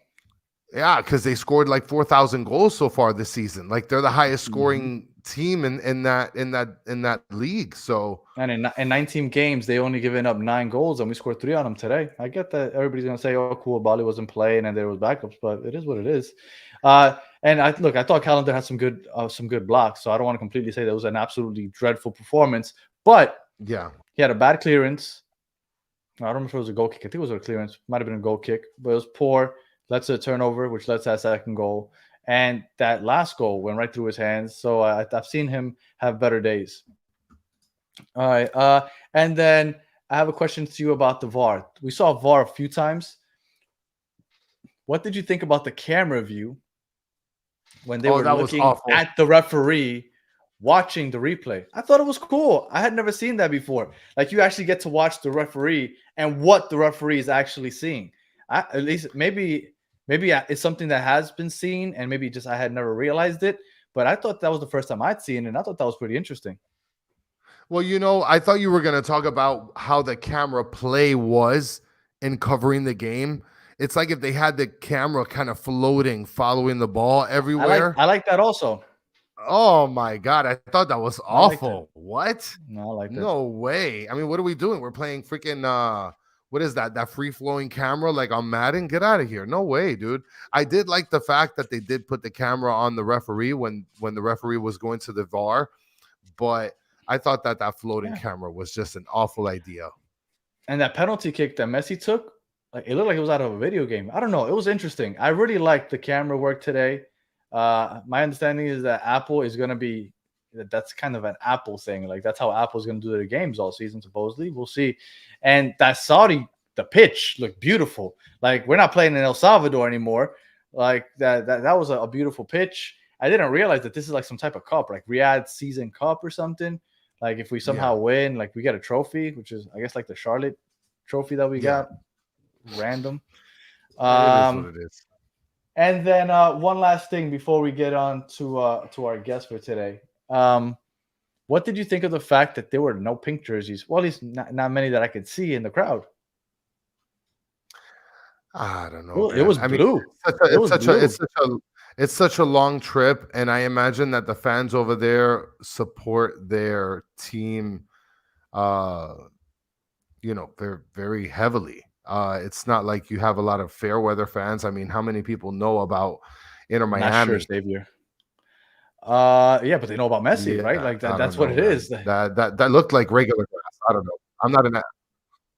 Yeah, because they scored like 4,000 goals so far this season. Like, they're the highest scoring team in that league. So, and in 19 games, they only given up 9 goals, and we scored 3 on them today. I get that everybody's gonna say, "Oh, cool, Bali wasn't playing and there was backups," but it is what it is. And I thought Callender had some good blocks, so I don't want to completely say that it was an absolutely dreadful performance. But yeah, he had a bad clearance. I don't remember if it was a goal kick. I think it was a clearance. Might have been a goal kick, but it was poor. Led to a turnover, which led to that second goal. And that last goal went right through his hands. So I've seen him have better days. All right. And then I have a question to you about the VAR. We saw VAR a few times. What did you think about the camera view when they were looking at the referee watching the replay? I thought it was cool. I had never seen that before. Like, you actually get to watch the referee and what the referee is actually seeing. At least maybe it's something that has been seen, and maybe just I had never realized it. But I thought that was the first time I'd seen it, and I thought that was pretty interesting. Well, you know, I thought you were going to talk about how the camera play was in covering the game. It's like if they had the camera kind of floating, following the ball everywhere. I like that also. Oh my God, I thought that was awful. What? No, I like that. No way. I mean, what are we doing? We're playing freaking what is that? That free-flowing camera like on Madden? Get out of here. No way, dude. I did like the fact that they did put the camera on the referee when the referee was going to the VAR, but I thought that floating camera was just an awful idea. And that penalty kick that Messi took, like, it looked like it was out of a video game. I don't know. It was interesting. I really liked the camera work today. My understanding is that Apple is going to be that's kind of an Apple thing. Like, that's how Apple's going to do their games all season, supposedly. We'll see. And that Saudi, the pitch looked beautiful. Like, we're not playing in El Salvador anymore. Like, that was a beautiful pitch. I didn't realize that this is like some type of cup, like Riyadh season cup or something. Like, if we somehow win, like, we get a trophy, which is, I guess, like the Charlotte trophy that we got. Random. It is what it is. And then one last thing before we get on to our guest for today. What did you think of the fact that there were no pink jerseys? Well, at least not many that I could see in the crowd. I don't know. It was blue. It's such a long trip, and I imagine that the fans over there support their team, very, very heavily. It's not like you have a lot of fair weather fans. I mean, how many people know about Inter Miami? Not sure, Xavier. Yeah, but they know about Messi, right? Yeah, Like I that's don't what know, it man. is. That looked like regular grass. I don't know.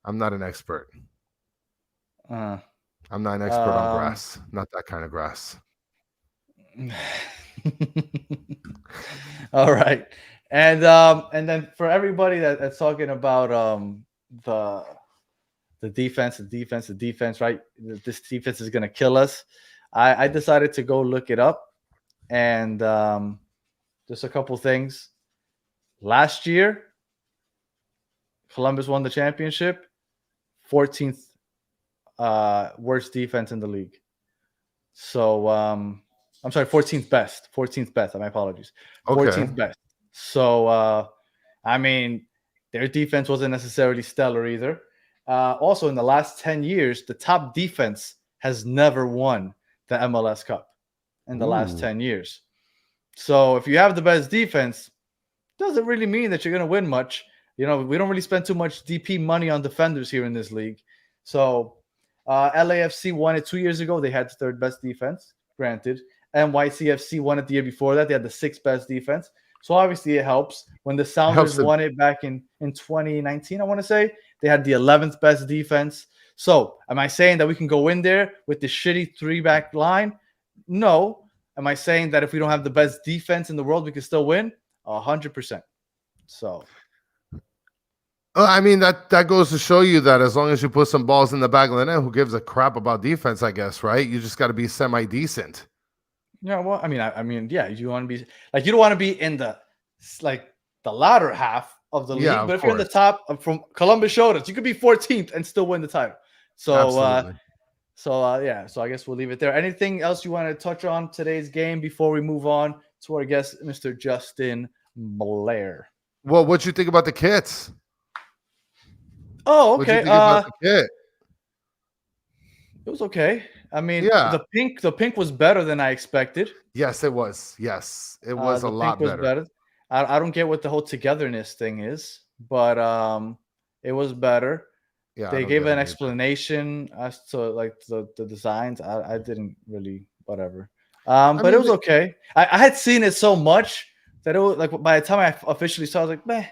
I'm not an expert. Uh, I'm not an expert on um, grass. Not that kind of grass. All right. And then for everybody that's talking about the the defense, right? This defense is gonna kill us. I decided to go look it up, and just a couple things. Last year, Columbus won the championship, 14th worst defense in the league. So I'm sorry, 14th best. 14th best. My apologies. Okay. 14th best. So I mean, their defense wasn't necessarily stellar either. Also, in the last 10 years, the top defense has never won the MLS Cup in the last Ooh. 10 years. So if you have the best defense, doesn't really mean that you're going to win much. You know, we don't really spend too much DP money on defenders here in this league. So LAFC won it 2 years ago. They had the third best defense, granted. NYCFC won it the year before that. They had the sixth best defense. So obviously it helps. When the Sounders won it back in 2019, I want to say, they had the 11th best defense. So am I saying that we can go in there with the shitty three-back line? No. Am I saying that if we don't have the best defense in the world, we can still win? 100%. So, I mean, that goes to show you that as long as you put some balls in the back of the net, who gives a crap about defense? I guess, right? You just got to be semi-decent. yeah. Well, I mean, yeah. You want to be like, you don't want to be in the latter half of the league, Yeah, but of if you're in the course. top, from Columbus showed us, you could be 14th and still win the title. So, Absolutely. yeah. So I guess we'll leave it there. Anything else you want to touch on today's game before we move on to our guest, Mr. Justin Blair? Well, what'd you think about the kits? Oh, What'd you okay. think about the kit? It was okay. I mean, Yeah. the pink was better than I expected. Yes, it was. Yes, it was a The pink lot was better. better. I don't get what the whole togetherness thing is, but it was better. Yeah, I They don't gave get an it either. explanation as to like the designs. I didn't really whatever. But mean, it was okay. I had seen it so much that it was like by the time I officially saw, I was like, meh,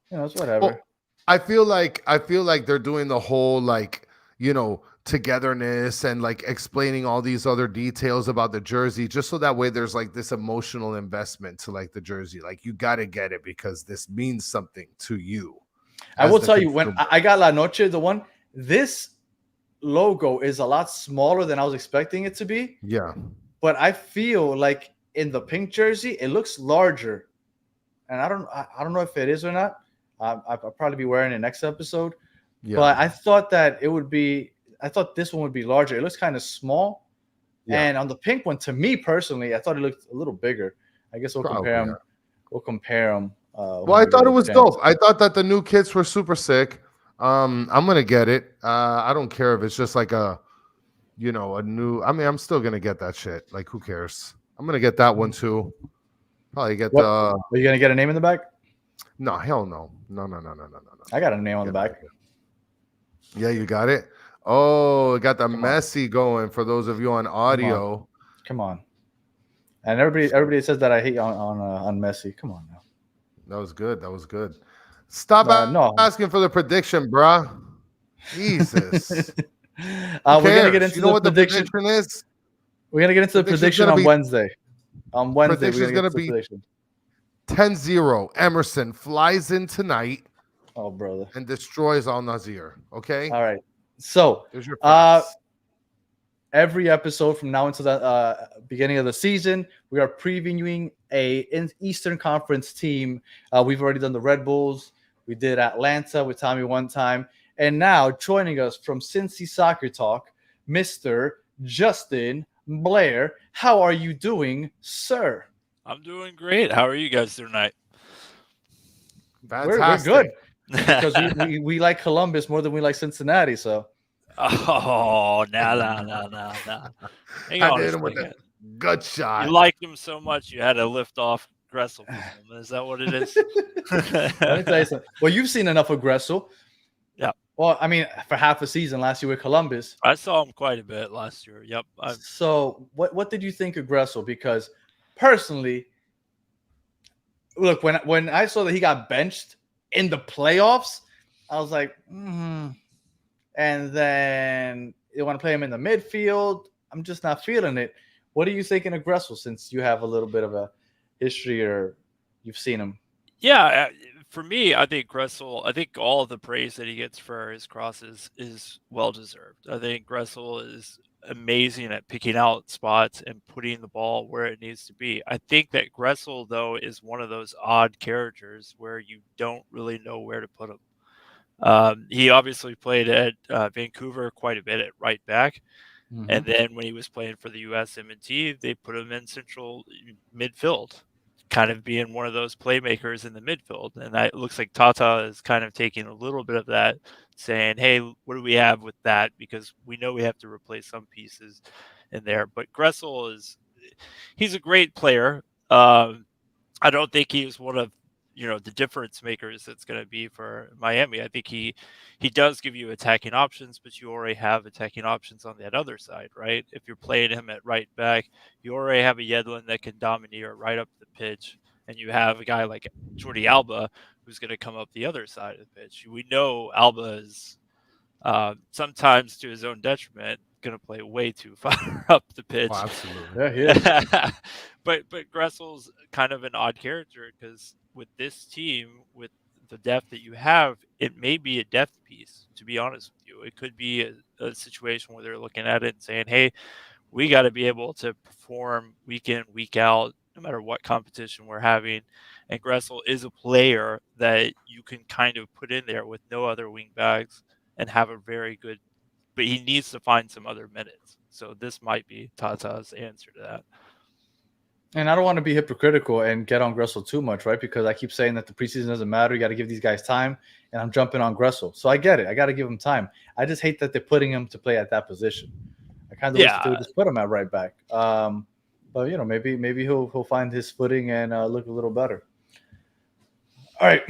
you know, it's whatever. Well, I feel like they're doing the whole like, you know, togetherness and like explaining all these other details about the jersey, just so that way there's like this emotional investment to like the jersey. Like you got to get it because this means something to you. I will tell you, when I got La Noche, the one, this logo is a lot smaller than I was expecting it to be. Yeah. But I feel like in the pink jersey, it looks larger. And I don't know if it is or not. I'll probably be wearing it next episode. Yeah. But I thought that I thought this one would be larger. It looks kind of small. Yeah. And on the pink one, to me personally, I thought it looked a little bigger. I guess we'll compare them. We'll compare them. Well, I thought it was dope. I thought that the new kits were super sick. I'm gonna get it. I don't care if it's just like a new. I mean, I'm still gonna get that shit. Like, who cares? I'm gonna get that one too. Probably get the. Are you gonna get a name in the back? No, hell no. No. I got a name on the back. Yeah, you got it. Oh, it got the Messi going for those of you on audio. Come on. And everybody says that I hate on Messi. Come on now. That was good. Stop asking for the prediction, bruh. Jesus. We're gonna get into the prediction is. We're gonna get into the prediction on Wednesday. On Wednesday, we're gonna get into the prediction. 10-0. Emerson flies in tonight. Oh, brother. And destroys Al Nazir. Okay. All right. So there's your facts. Every episode from now until the beginning of the season, we are previewing an Eastern Conference team. We've already done the Red Bulls. We did Atlanta with Tommy one time. And now joining us from Cincy Soccer Talk, Mr. Justin Blair. How are you doing, sir? I'm doing great. How are you guys tonight? Fantastic. We're good. Because we like Columbus more than we like Cincinnati, so. Oh, no. Hang on. I hit him with a gut shot. You liked him so much you had to lift off Gressel. Is that what it is? Let me tell you something. Well, you've seen enough of Gressel. Yeah. Well, I mean, for half a season last year with Columbus. I saw him quite a bit last year. Yep. So what did you think of Gressel? Because personally, look, when I saw that he got benched in the playoffs, I was like, and then they want to play him in the midfield. I'm just not feeling it. What are you thinking of Gressel, since you have a little bit of a history or you've seen him? Yeah, for me, I think Gressel, I think all of the praise that he gets for his crosses is well deserved. I think Gressel is amazing at picking out spots and putting the ball where it needs to be. I think that Gressel, though, is one of those odd characters where you don't really know where to put him. He obviously played at Vancouver quite a bit at right back. And then when he was playing for the U.S. M&T, they put him in central midfield, kind of being one of those playmakers in the midfield. And it looks like Tata is kind of taking a little bit of that, saying, hey, what do we have with that? Because we know we have to replace some pieces in there. But Gressel he's a great player. I don't think he is one of the difference makers that's going to be for Miami. I think he does give you attacking options, but you already have attacking options on that other side, right? If you're playing him at right back, you already have a Yedlin that can domineer right up the pitch, and you have a guy like Jordi Alba who's going to come up the other side of the pitch. We know Alba is sometimes to his own detriment going to play way too far up the pitch. Oh, absolutely. Yeah, he is. but Gressel's kind of an odd character because with this team, with the depth that you have, it may be a depth piece, to be honest with you. It could be a situation where they're looking at it and saying, hey, we got to be able to perform week in, week out, no matter what competition we're having. And Gressel is a player that you can kind of put in there with no other wing backs and have a very good, but he needs to find some other minutes. So this might be Tata's answer to that. And I don't want to be hypocritical and get on Gressel too much, right? Because I keep saying that the preseason doesn't matter. You got to give these guys time, and I'm jumping on Gressel. So I get it. I got to give him time. I just hate that they're putting him to play at that position. I kind of wish that they would just put him at right back. But maybe he'll find his footing and look a little better. All right.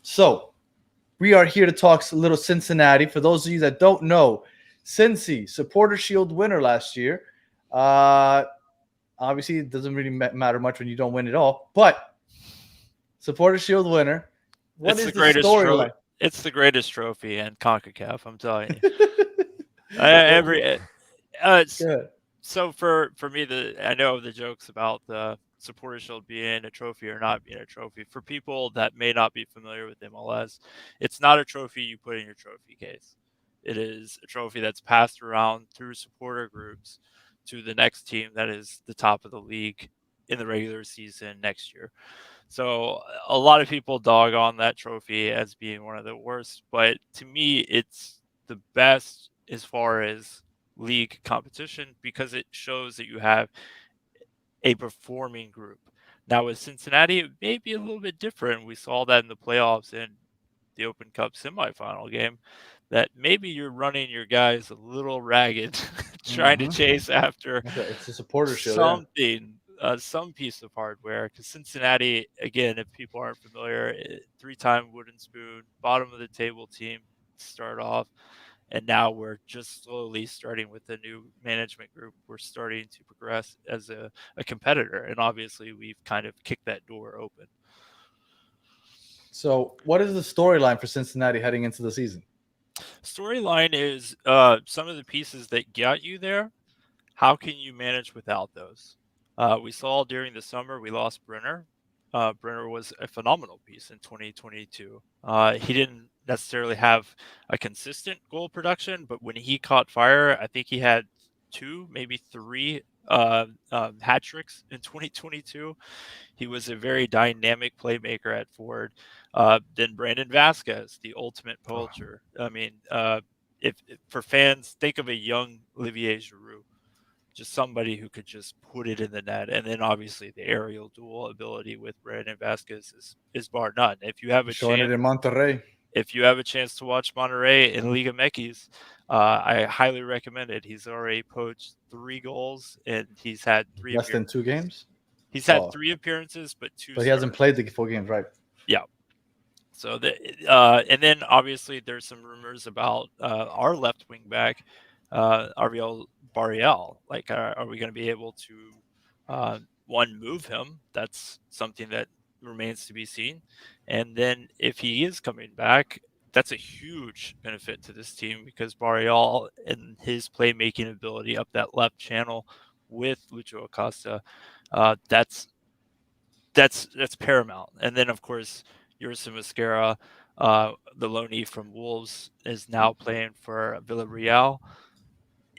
So we are here to talk a little Cincinnati. For those of you that don't know, Cincy, Supporter Shield winner last year. Obviously, it doesn't really matter much when you don't win it all. But Supporter Shield winner. What is the storyline? It's the greatest trophy in CONCACAF, I'm telling you. So for me, I know the jokes about the Supporter Shield being a trophy or not being a trophy. For people that may not be familiar with MLS, it's not a trophy you put in your trophy case. It is a trophy that's passed around through supporter groups to the next team that is the top of the league in the regular season next year. So a lot of people dog on that trophy as being one of the worst, but to me, it's the best as far as league competition because it shows that you have a performing group. Now with Cincinnati, it may be a little bit different. We saw that in the playoffs and the Open Cup semifinal game, that maybe you're running your guys a little ragged, trying to chase after it's a supporter shield, something, some piece of hardware. Because Cincinnati, again, if people aren't familiar, 3-time wooden spoon, bottom of the table team to start off. And now we're just slowly starting with the new management group. We're starting to progress as a competitor. And obviously, we've kind of kicked that door open. So what is the storyline for Cincinnati heading into the season? Storyline is some of the pieces that got you there. How can you manage without those? We saw during the summer, we lost Brenner. Brenner was a phenomenal piece in 2022. He didn't necessarily have a consistent goal production, but when he caught fire, I think he had 2, maybe 3 hat tricks in 2022. He was a very dynamic playmaker at forward. Then Brandon Vasquez, the ultimate poacher. I mean, if for fans, think of a young Olivier Giroud, just somebody who could just put it in the net. And then obviously the aerial duel ability with Brandon Vasquez is bar none. If you have a showing chance, it in Monterrey. If you have a chance to watch Monterrey in Liga MX, I highly recommend it. He's already poached 3 goals and he's had 3 less than 2 games. He's had 3 appearances, but 2. But he hasn't played the 4 games, right? Yeah. So and then obviously there's some rumors about our left wing back, Ariel Barriel. Like, are we going to be able to one, move him. That's something that remains to be seen. And then if he is coming back, that's a huge benefit to this team because Barreal and his playmaking ability up that left channel with Lucho Acosta, that's paramount. And then of course, Yursa Mascara, the loanee from Wolves, is now playing for Villarreal.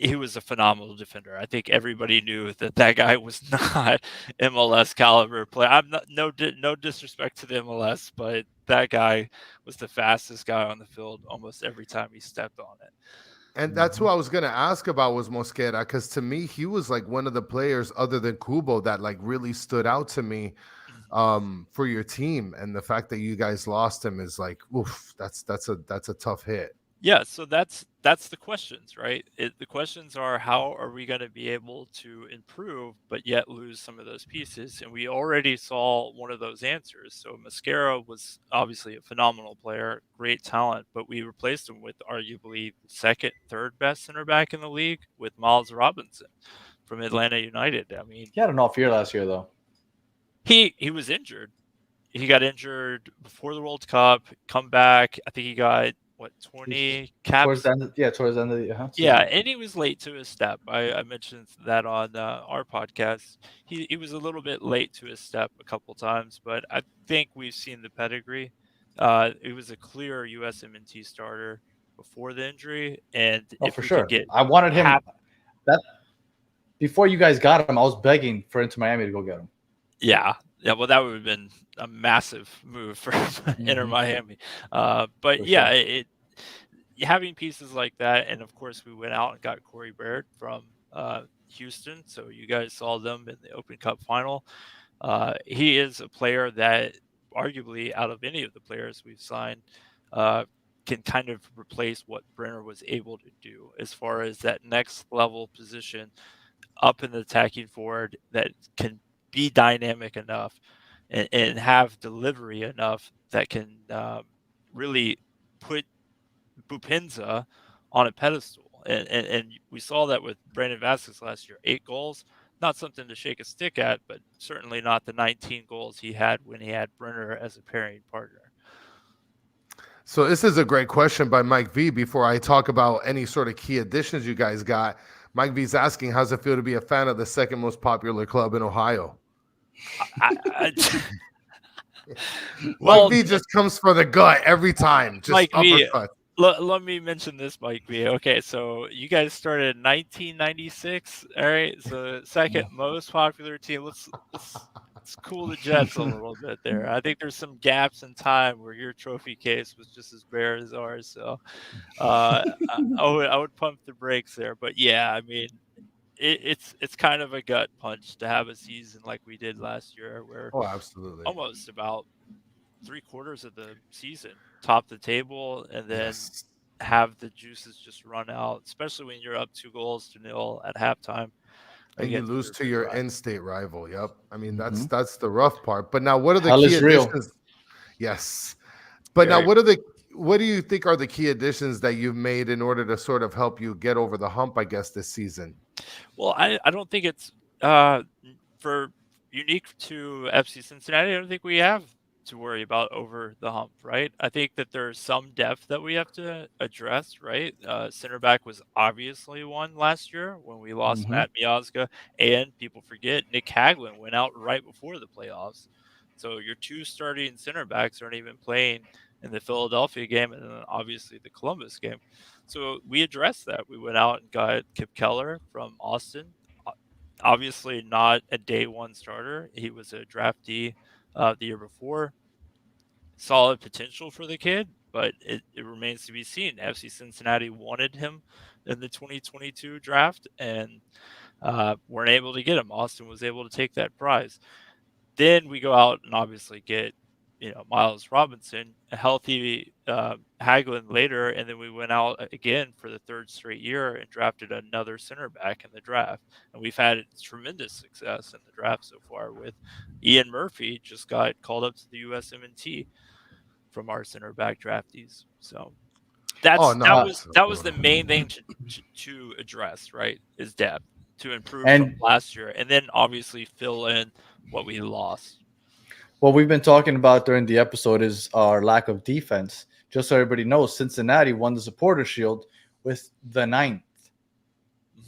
He was a phenomenal defender. I think everybody knew that guy was not MLS caliber player. I'm not no disrespect to the MLS, but that guy was the fastest guy on the field almost every time he stepped on it. And that's who I was gonna ask about was Mosquera, because to me he was like one of the players other than Kubo that like really stood out to me for your team. And the fact that you guys lost him is like, oof, that's a tough hit. Yeah, so that's the questions, right? The questions are how are we going to be able to improve but yet lose some of those pieces? And we already saw one of those answers. So Mascara was obviously a phenomenal player, great talent, but we replaced him with arguably second, third best center back in the league with Miles Robinson from Atlanta United. I mean, He had an off year last year, though. he was injured. He got injured before the World Cup, come back. I think he got 20 caps towards the end of the year. Yeah, and he was late to his step. I mentioned that on our podcast. He was a little bit late to his step a couple times, but I think we've seen the pedigree. It was a clear USMNT starter before the injury, and if for we sure, could get I wanted him. That before you guys got him, I was begging for Inter Miami to go get him. Yeah. Well, that would have been a massive move for Inter Miami. But For yeah, sure. having pieces like that, and of course we went out and got Corey Baird from Houston, so you guys saw them in the Open Cup final. He is a player that arguably out of any of the players we've signed can kind of replace what Brenner was able to do as far as that next level position up in the attacking forward that can be dynamic enough and have delivery enough that can really put Bupenza on a pedestal. And we saw that with Brandon Vasquez last year. 8 goals, not something to shake a stick at, but certainly not the 19 goals he had when he had Brenner as a pairing partner. So this is a great question by Mike V. Before I talk about any sort of key additions you guys got, Mike V's asking, how's it feel to be a fan of the second most popular club in Ohio? Mike V just comes for the gut every time. Just Mike V, uppercut. let me mention this, Mike V. Okay, so you guys started in 1996. All right, so second most popular team. Let's cool the jets a little bit there. I think there's some gaps in time where your trophy case was just as bare as ours. So I would pump the brakes there. But yeah, I mean, it's kind of a gut punch to have a season like we did last year, where absolutely, almost about 3/4 of the season top the table and then have the juices just run out, especially when you're up 2-0 at halftime. And you lose to your in-state rival. Yep. I mean, that's the rough part. But now what are the key additions? Yes. But now what do you think are the key additions that you've made in order to sort of help you get over the hump, I guess, this season? Well, I don't think it's for unique to FC Cincinnati. I don't think we have to worry about over the hump, right? I think that there's some depth that we have to address, right? Center back was obviously one last year when we lost Matt Miazga, and people forget Nick Haglund went out right before the playoffs. So your 2 starting center backs aren't even playing in the Philadelphia game and then obviously the Columbus game. So we addressed that. We went out and got Kip Keller from Austin. Obviously not a day one starter. He was a draftee the year before. Solid potential for the kid, but it remains to be seen. FC Cincinnati wanted him in the 2022 draft and weren't able to get him. Austin was able to take that prize. Then we go out and obviously get, Miles Robinson, a healthy Haglund later, and then we went out again for the 3rd straight year and drafted another center back in the draft. And we've had tremendous success in the draft so far with Ian Murphy just got called up to the USMNT from our center back draftees. So that was the main thing to address, right? Is depth. to improve from And last year, and then obviously fill in what we lost. what we've been talking about during the episode is our lack of defense. Just so everybody knows, Cincinnati won the Supporter Shield with the ninth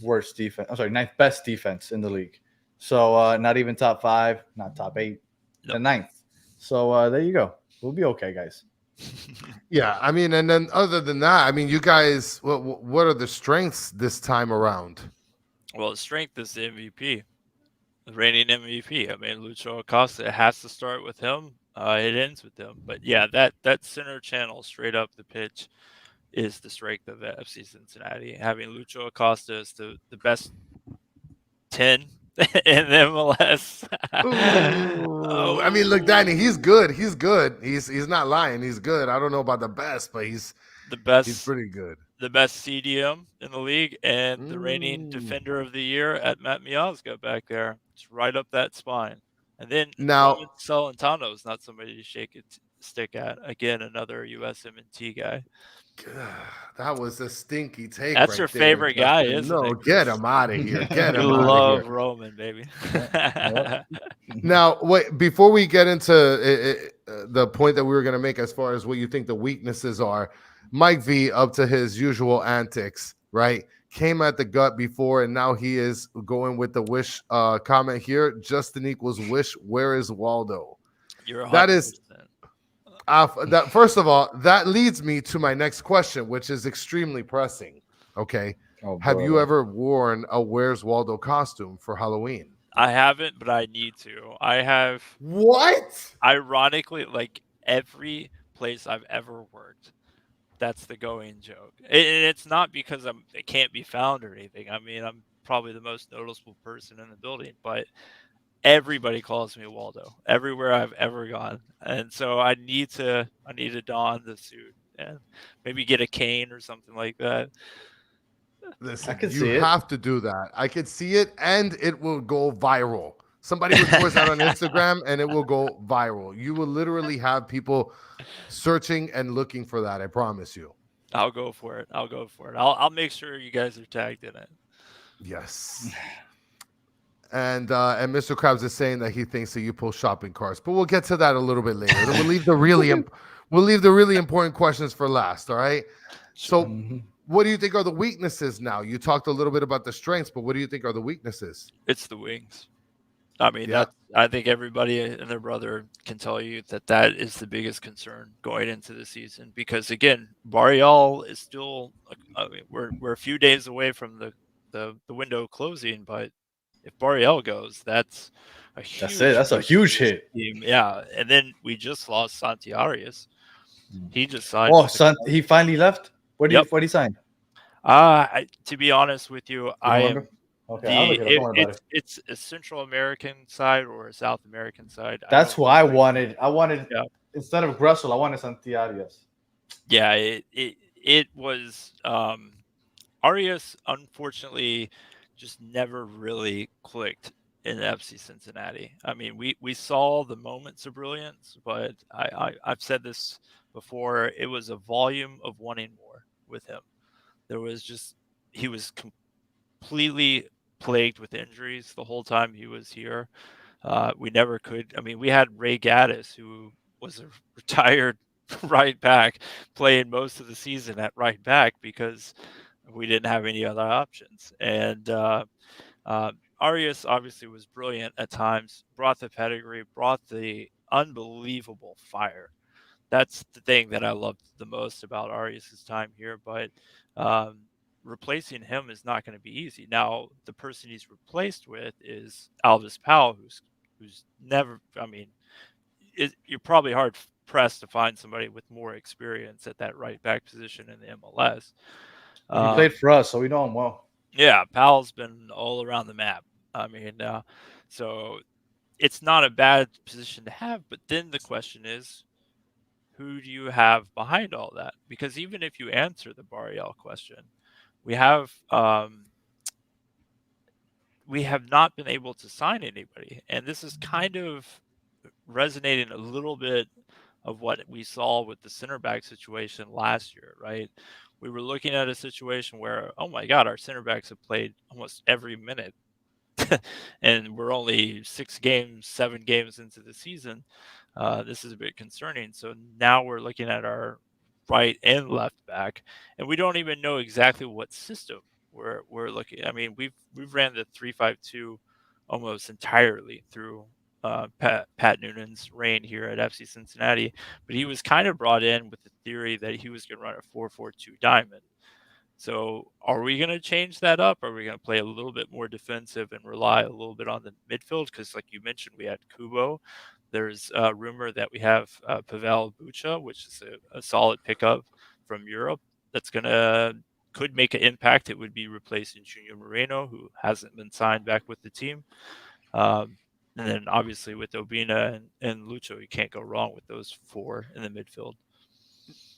worst defense. I'm sorry, ninth best defense in the league. So not even top 5, not top 8, the Nope. ninth. So there you go. We'll be okay, guys. Yeah, I mean, and then other than that, I mean, you guys, what are the strengths this time around? Well, his strength is the MVP, the reigning MVP. I mean, Lucho Acosta, it has to start with him. It ends with him. But yeah, that center channel straight up the pitch is the strength of FC Cincinnati. Having Lucho Acosta is the best 10 in MLS. Ooh, I mean, look, Danny, he's good. He's good. He's not lying. He's good. I don't know about the best, but he's the best. He's pretty good. The best CDM in the league and the reigning defender of the year at Matt Miazga back there. It's right up that spine. And then Now, Celentano is not somebody to shake a stick at. Again, another USMNT guy. that was a stinky take. That's right your there, favorite guy, Justin. isn't No, it? get him out of here. Get You him out of love here. Roman, baby. Now, wait, before we get into the point that we were going to make as far as what you think the weaknesses are, Mike V, up to his usual antics, right? Came at the gut before, and now he is going with the wish comment here. Justin equals wish. Where is Waldo? You're 100%. That is that. First of all, that leads me to my next question, which is extremely pressing. Okay, have you ever worn a Where's Waldo costume for Halloween? I haven't, but I need to. I have. What? Ironically, like every place I've ever worked, that's the going joke. And it's not because it can't be found or anything. I mean, I'm probably the most noticeable person in the building, but everybody calls me Waldo everywhere I've ever gone. And so I need to don the suit and maybe get a cane or something like that. Listen, I can you see it. have to do that. I could see it, and it will go viral. Somebody records that on Instagram, and it will go viral. You will literally have people searching and looking for that. I promise you. I'll go for it. I'll make sure you guys are tagged in it. Yes. And Mr. Krabs is saying that he thinks that you pull shopping carts, but we'll get to that a little bit later. We'll leave the really important questions for last. All right. So, what do you think are the weaknesses now? You talked a little bit about the strengths, but what do you think are the weaknesses? It's the wings. I mean, I think everybody and their brother can tell you that is the biggest concern going into the season, because again, Barrial is still. I mean, we're a few days away from the window closing, but if Barrial goes, that's a huge. That's it. That's a huge hit. Team. Yeah, and then we just lost Santi Arias. He just signed. Oh, he finally left. What did he sign? To be honest with you, I am. Okay, it's a Central American side or a South American side. That's who I wanted. Instead of Gressel, I wanted Santi Arias. Yeah, it was Arias, unfortunately, just never really clicked in FC Cincinnati. I mean, we saw the moments of brilliance, but I've said this before. It was a volume of wanting more with him. He was completely plagued with injuries the whole time he was here. We never could. I mean, we had Ray Gaddis, who was a retired right back, playing most of the season at right back because we didn't have any other options. And Arias obviously was brilliant at times, brought the pedigree, brought the unbelievable fire. That's the thing that I loved the most about Arias' time here. But replacing him is not going to be easy. Now, the person he's replaced with is Alvis Powell, who's never. I mean, you're probably hard pressed to find somebody with more experience at that right back position in the MLS. He played for us, so we know him well. Yeah, Powell's been all around the map. I mean, so it's not a bad position to have. But then the question is, who do you have behind all that? Because even if you answer the Barrial question, we have not been able to sign anybody, and this is kind of resonating a little bit of what we saw with the center back situation last year, right? we were looking at a situation where, oh my God, our center backs have played almost every minute. And we're only 7 games into the season. This is a bit concerning. So now we're looking at our right and left back, and we don't even know exactly what system we're looking. I mean, we've ran the 3-5-2 almost entirely through Pat Noonan's reign here at FC Cincinnati, but he was kind of brought in with the theory that he was going to run a 4-4-2 diamond. So are we going to change that up? Are we going to play a little bit more defensive and rely a little bit on the midfield? Because like you mentioned, we had Kubo. There's a rumor that we have Pavel Bucha, which is a solid pickup from Europe that's could make an impact. It would be replacing Junior Moreno, who hasn't been signed back with the team. And then obviously with Obina and Lucho, you can't go wrong with those 4 in the midfield.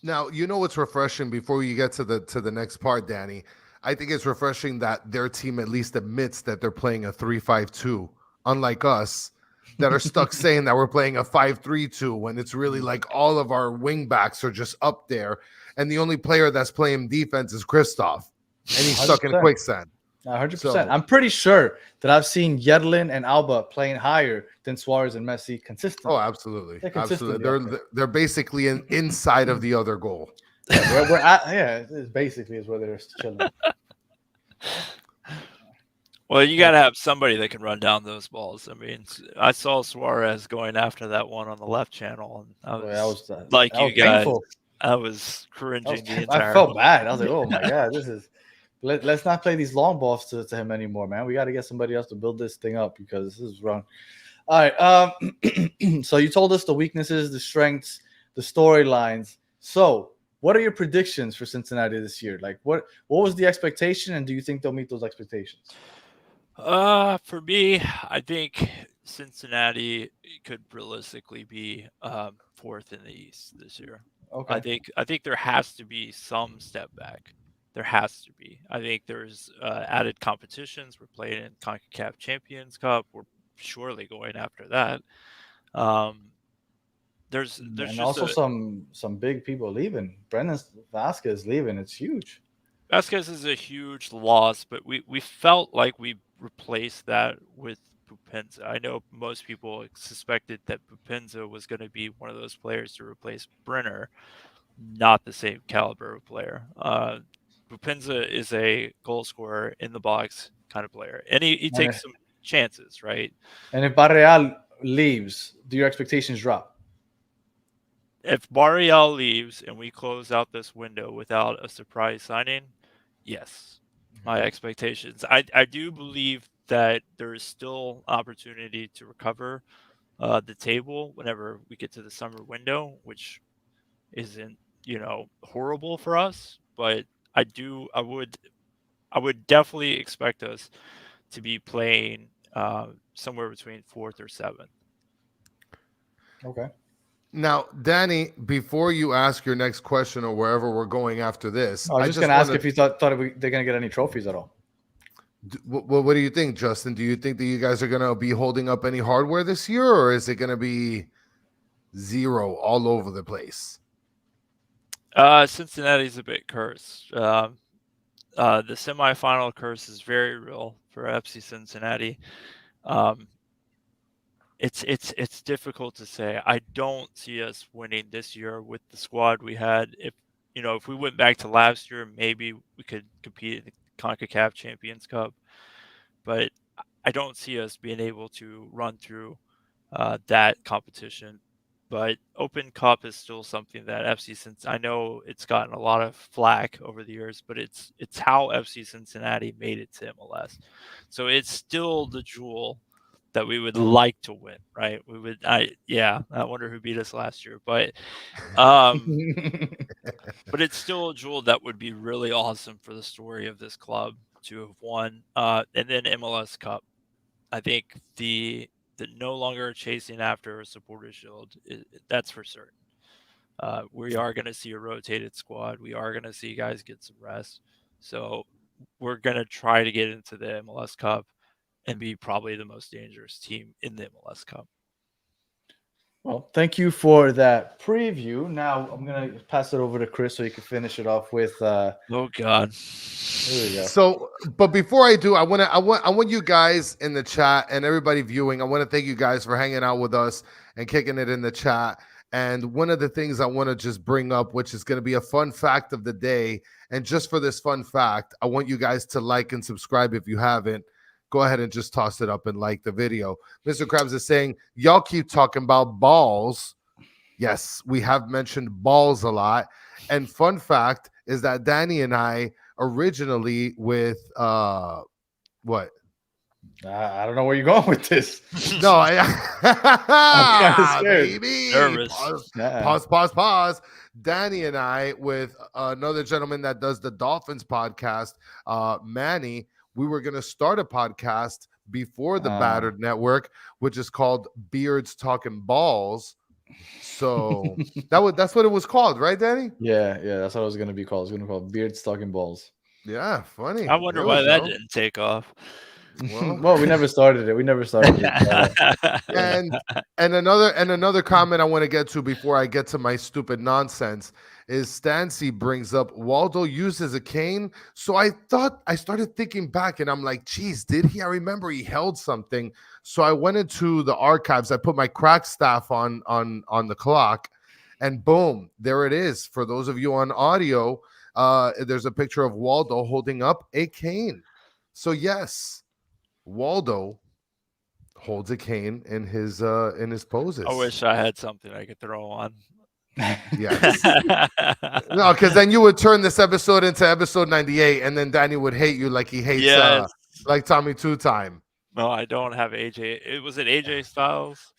Now, you know what's refreshing before you get to the next part, Danny? I think it's refreshing that their team at least admits that they're playing a 3-5-2, unlike us that are stuck saying that we're playing a 5-3-2 when it's really like all of our wing backs are just up there. And the only player that's playing defense is Kristoff. And he's stuck in quicksand. 100%. So, I'm pretty sure that I've seen Yedlin and Alba playing higher than Suarez and Messi consistently. Oh, absolutely. Absolutely. They're basically inside of the other goal. Yeah, we're at, it basically is where they're chilling. Well, you got to have somebody that can run down those balls. I mean, I saw Suarez going after that one on the left channel, and I was painful. I was cringing the entire. I felt bad. I was like, oh my God, this is. Let's not play these long balls to him anymore, man. We got to get somebody else to build this thing up because this is wrong. All right. So you told us the weaknesses, the strengths, the storylines. So what are your predictions for Cincinnati this year? Like what was the expectation, and do you think they'll meet those expectations? For me, I think Cincinnati could realistically be 4th in the East this year. Okay. I think there has to be some step back. There has to be. I think there's added competitions. We're playing in CONCACAF Champions Cup. We're surely going after that. There's and just also some big people leaving. Brendan Vasquez leaving. It's huge. Vasquez is a huge loss, but we felt like we replaced that with Bupenza. I know most people suspected that Bupenza was going to be one of those players to replace Brenner. Not the same caliber of player. Bupenza is a goal scorer in the box kind of player, and he takes some chances, right? And if Barreal leaves, do your expectations drop? If Barreal leaves and we close out this window without a surprise signing, yes, my expectations. I do believe that there is still opportunity to recover the table whenever we get to the summer window, which isn't horrible for us, but I would definitely expect us to be playing somewhere between 4th or 7th. Okay. Now, Danny, before you ask your next question or wherever we're going after this, I was just going to ask if you thought they're going to get any trophies at all. What do you think, Justin? Do you think that you guys are going to be holding up any hardware this year, or is it going to be 0 all over the place? Cincinnati's a bit cursed. The semifinal curse is very real for FC Cincinnati. It's difficult to say. I don't see us winning this year with the squad we had. If we went back to last year, maybe we could compete in the CONCACAF Champions Cup, but I don't see us being able to run through that competition. But Open Cup is still something that FC Cincinnati, I know it's gotten a lot of flack over the years, but it's how FC Cincinnati made it to MLS. So it's still the jewel that we would like to win, right? I wonder who beat us last year, but but it's still a jewel that would be really awesome for the story of this club to have won. And then MLS Cup. I think the no longer chasing after a supporter shield, that's for certain. We are going to see a rotated squad. We are going to see guys get some rest. So we're going to try to get into the MLS Cup and be probably the most dangerous team in the MLS Cup. Well, thank you for that preview. Now I'm gonna pass it over to Chris so you can finish it off with. Oh God. Here we go. So, but before I do, I want you guys in the chat and everybody viewing. I want to thank you guys for hanging out with us and kicking it in the chat. And one of the things I want to just bring up, which is going to be a fun fact of the day, and just for this fun fact, I want you guys to like and subscribe if you haven't. Go ahead and just toss it up and like the video. Mr. Krabs is saying, y'all keep talking about balls. Yes, we have mentioned balls a lot. And fun fact is that Danny and I originally with what? I don't know where you're going with this. No, I'm kinda scared. baby. Nervous. Pause. Danny and I with another gentleman that does the Dolphins podcast, Manny. We were going to start a podcast before the Battered Network, which is called Beards Talking Balls. So that's what it was called, right, Danny? Yeah, that's what it was gonna be called. It's gonna be called Beards Talking Balls. Yeah, funny. I wonder There why we that go. didn't take off. Well, we never started it. And another comment I want to get to before I get to my stupid nonsense is Stancy brings up Waldo uses a cane. So I started thinking back and I'm like, geez, did he? I remember he held something. So I went into the archives. I put my crack staff on the clock, and boom, there it is. For those of you on audio, there's a picture of Waldo holding up a cane. So yes, Waldo holds a cane in his poses. I wish I had something I could throw on. Yes. No, because then you would turn this episode into episode 98, and then Danny would hate you like he hates like Tommy Two Time. No, I don't have AJ. Was it AJ Styles?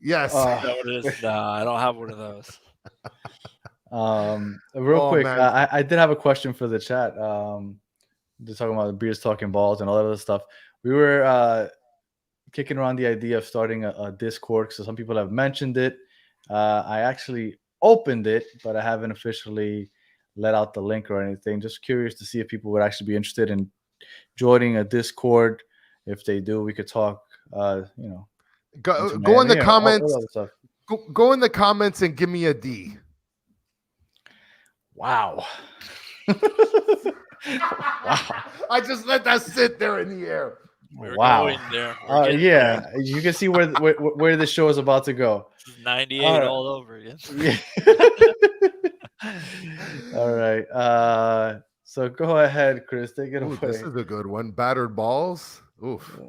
Yes. Is that what it is? Nah, I don't have one of those. Real quick, I did have a question for the chat. Just talking about the Beers Talking Balls and all that other stuff. We were kicking around the idea of starting a Discord, so some people have mentioned it. I actually opened it, but I haven't officially let out the link or anything. Just curious to see if people would actually be interested in joining a Discord. If they do, we could talk. Go in the comments. Go in the comments and give me a D. Wow. Wow. I just let that sit there in the air. Wow. Yeah, you can see where the show is about to go. 98 all over again. Yeah. All right. So go ahead, Chris. Take it away. This is a good one. Battered balls. Oof.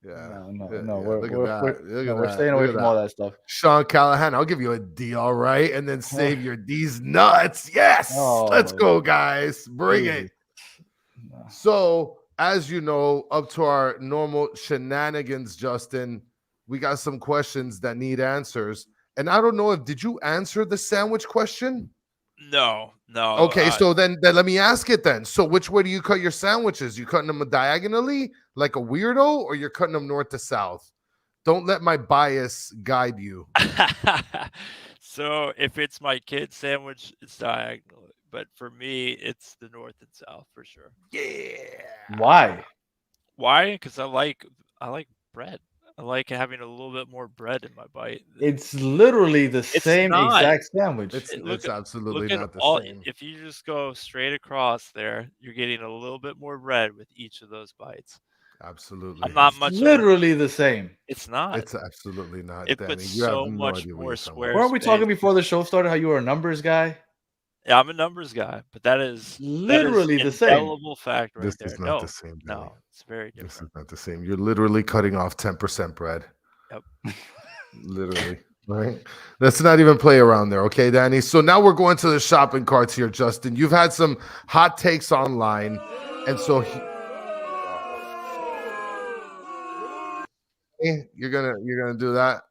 Yeah. No. We're staying away from all that stuff. Sean Callahan, I'll give you a D, all right, and then save your D's nuts. Yes. Let's go, guys. Bring it. So, as you know, up to our normal shenanigans, Justin, we got some questions that need answers. And I don't know did you answer the sandwich question? No. Okay, so then let me ask it then. So which way do you cut your sandwiches? You cutting them diagonally like a weirdo, or you're cutting them north to south? Don't let my bias guide you. So if it's my kid's sandwich, it's diagonal. But for me, it's the north and south for sure. Yeah. Why? Because I like bread. I like having a little bit more bread in my bite. It's literally the same exact sandwich. It's absolutely not the same. If you just go straight across there, you're getting a little bit more bread with each of those bites. Absolutely. I'm not much. Literally the same. It's not. It's absolutely not. It Danny. puts You so have no much idea more square. Weren't we talking before the show started how you were a numbers guy? Yeah, I'm a numbers guy, but that is literally the same. Indelible fact right this there. is not the same. Danny. No, it's very different. This is not the same. You're literally cutting off 10% bread. Yep. Literally. Right. Let's not even play around there, okay, Danny? So now we're going to the shopping carts here, Justin. You've had some hot takes online, and so you're gonna do that.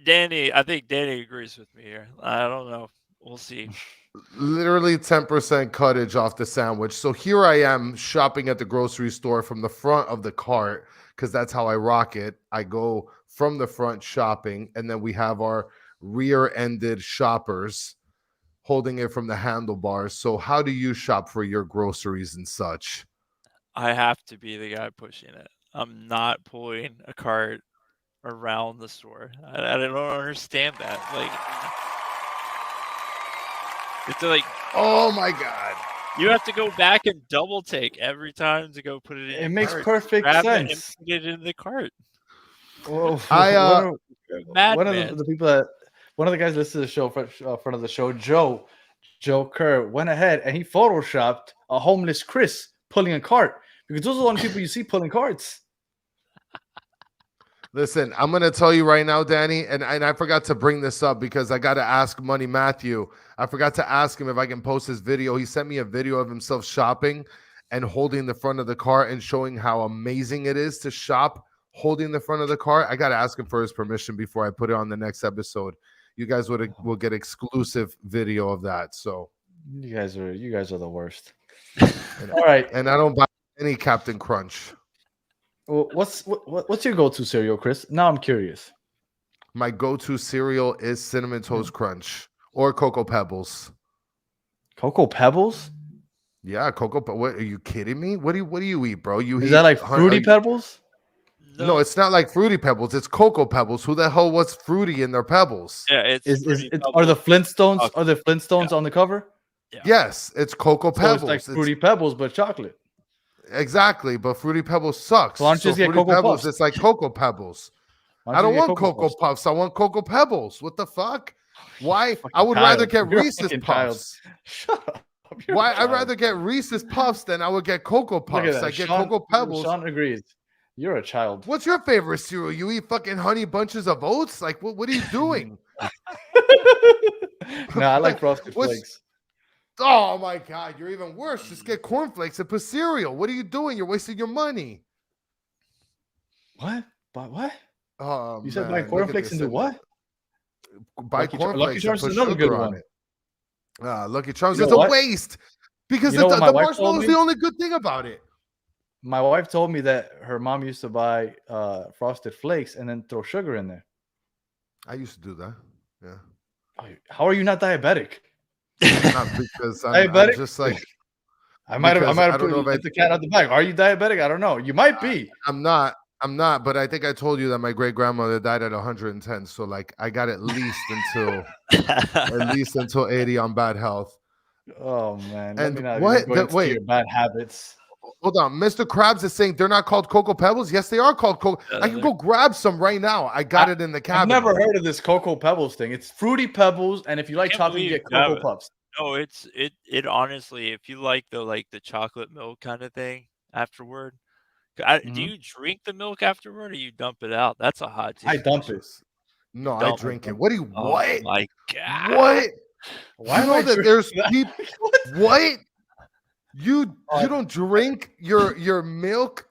Danny, I think Danny agrees with me here. I don't know. We'll see. Literally 10% cuttage off the sandwich. So here I am shopping at the grocery store from the front of the cart because that's how I rock it. I go from the front shopping, and then we have our rear-ended shoppers holding it from the handlebars. So how do you shop for your groceries and such? I have to be the guy pushing it. I'm not pulling a cart around the store. I don't understand that. Like, it's like Oh my god. you have to go back and double take every time to go put it in. It your makes cart. perfect Grab it and sense. put it in the cart. Well, I, You're a one of madman. the people that one of the guys listed to the show front of the show, Joe Kerr, went ahead and he photoshopped a homeless Chris pulling a cart because those are the only people you see pulling carts. Listen, I'm going to tell you right now, Danny, and I forgot to bring this up because I got to ask Money Matthew. I forgot to ask him if I can post his video. He sent me a video of himself shopping and holding the front of the cart and showing how amazing it is to shop holding the front of the cart. I got to ask him for his permission before I put it on the next episode. You guys will get exclusive video of that. So You guys are the worst. All right. and I don't buy any Captain Crunch. Well, what's your go-to cereal, Chris? Now I'm curious. My go-to cereal is Cinnamon Toast Crunch or Cocoa Pebbles. Cocoa Pebbles? Yeah, what are you kidding me? What do you eat, bro? You Is eat that like Fruity Pebbles? No, it's not like Fruity Pebbles. It's Cocoa Pebbles. Who the hell what's fruity in their pebbles? Yeah, it's Are the Flintstones? Chocolate. Are the Flintstones on the cover? Yeah. Yes, it's Cocoa So Pebbles. it's like Fruity Pebbles, but chocolate. Exactly, but Fruity Pebbles sucks. So why don't you just get Fruity Cocoa Pebbles, Puffs? it's like Cocoa Pebbles. Why I don't you get want Cocoa Puffs. I want Cocoa Pebbles. What the fuck? Why? I would rather get You're a Reese's fucking child. Puffs. Shut up. You're a Why? I'd child. rather get Reese's Puffs than I would get Cocoa Look at Puffs. that. I get Sean- Cocoa Pebbles. Sean agrees. You're a child. What's your favorite cereal? You eat fucking honey bunches of oats? Like, what are you doing? No, I like Frosted What's- Flakes. Oh my God, you're even worse. Just get cornflakes and put cereal. What are you doing? You're wasting your money. What? But what? Oh, You said man, buy look at cornflakes and this. do what? Buy Lucky cornflakes Charms and is put another sugar good on one. it. Lucky Charms You know is a what? waste because You know what my the wife told marshmallow is me? the only good thing about it. My wife told me that her mom used to buy Frosted Flakes and then throw sugar in there. I used to do that. Yeah. How are you not diabetic? Not because I'm Diabetic? just like I might because have I don't know if let the cat out the bag. Are you diabetic? I don't know. You might be. I'm not, but I think I told you that my great grandmother died at 110. So like I got at least until 80 on bad health. Oh man. Let And me not what? even go into Wait. your bad habits. Hold on. Mr. Krabs is saying they're not called Cocoa Pebbles. Yes, they are called Cocoa. I can go grab some right now. I got it in the cabinet. I've never heard of this Cocoa Pebbles thing. It's Fruity Pebbles, and if you like can't chocolate, you believe get you have Cocoa it. Puffs. No, it honestly, if you like the chocolate milk kind of thing afterward, do Mhm. you drink the milk afterward or you dump it out? That's a hot take. I dump it. No, I Dump drink it. it. What do you? Oh What? my God. What? Why You am know I that drinking there's that? people. What? What? You don't drink your milk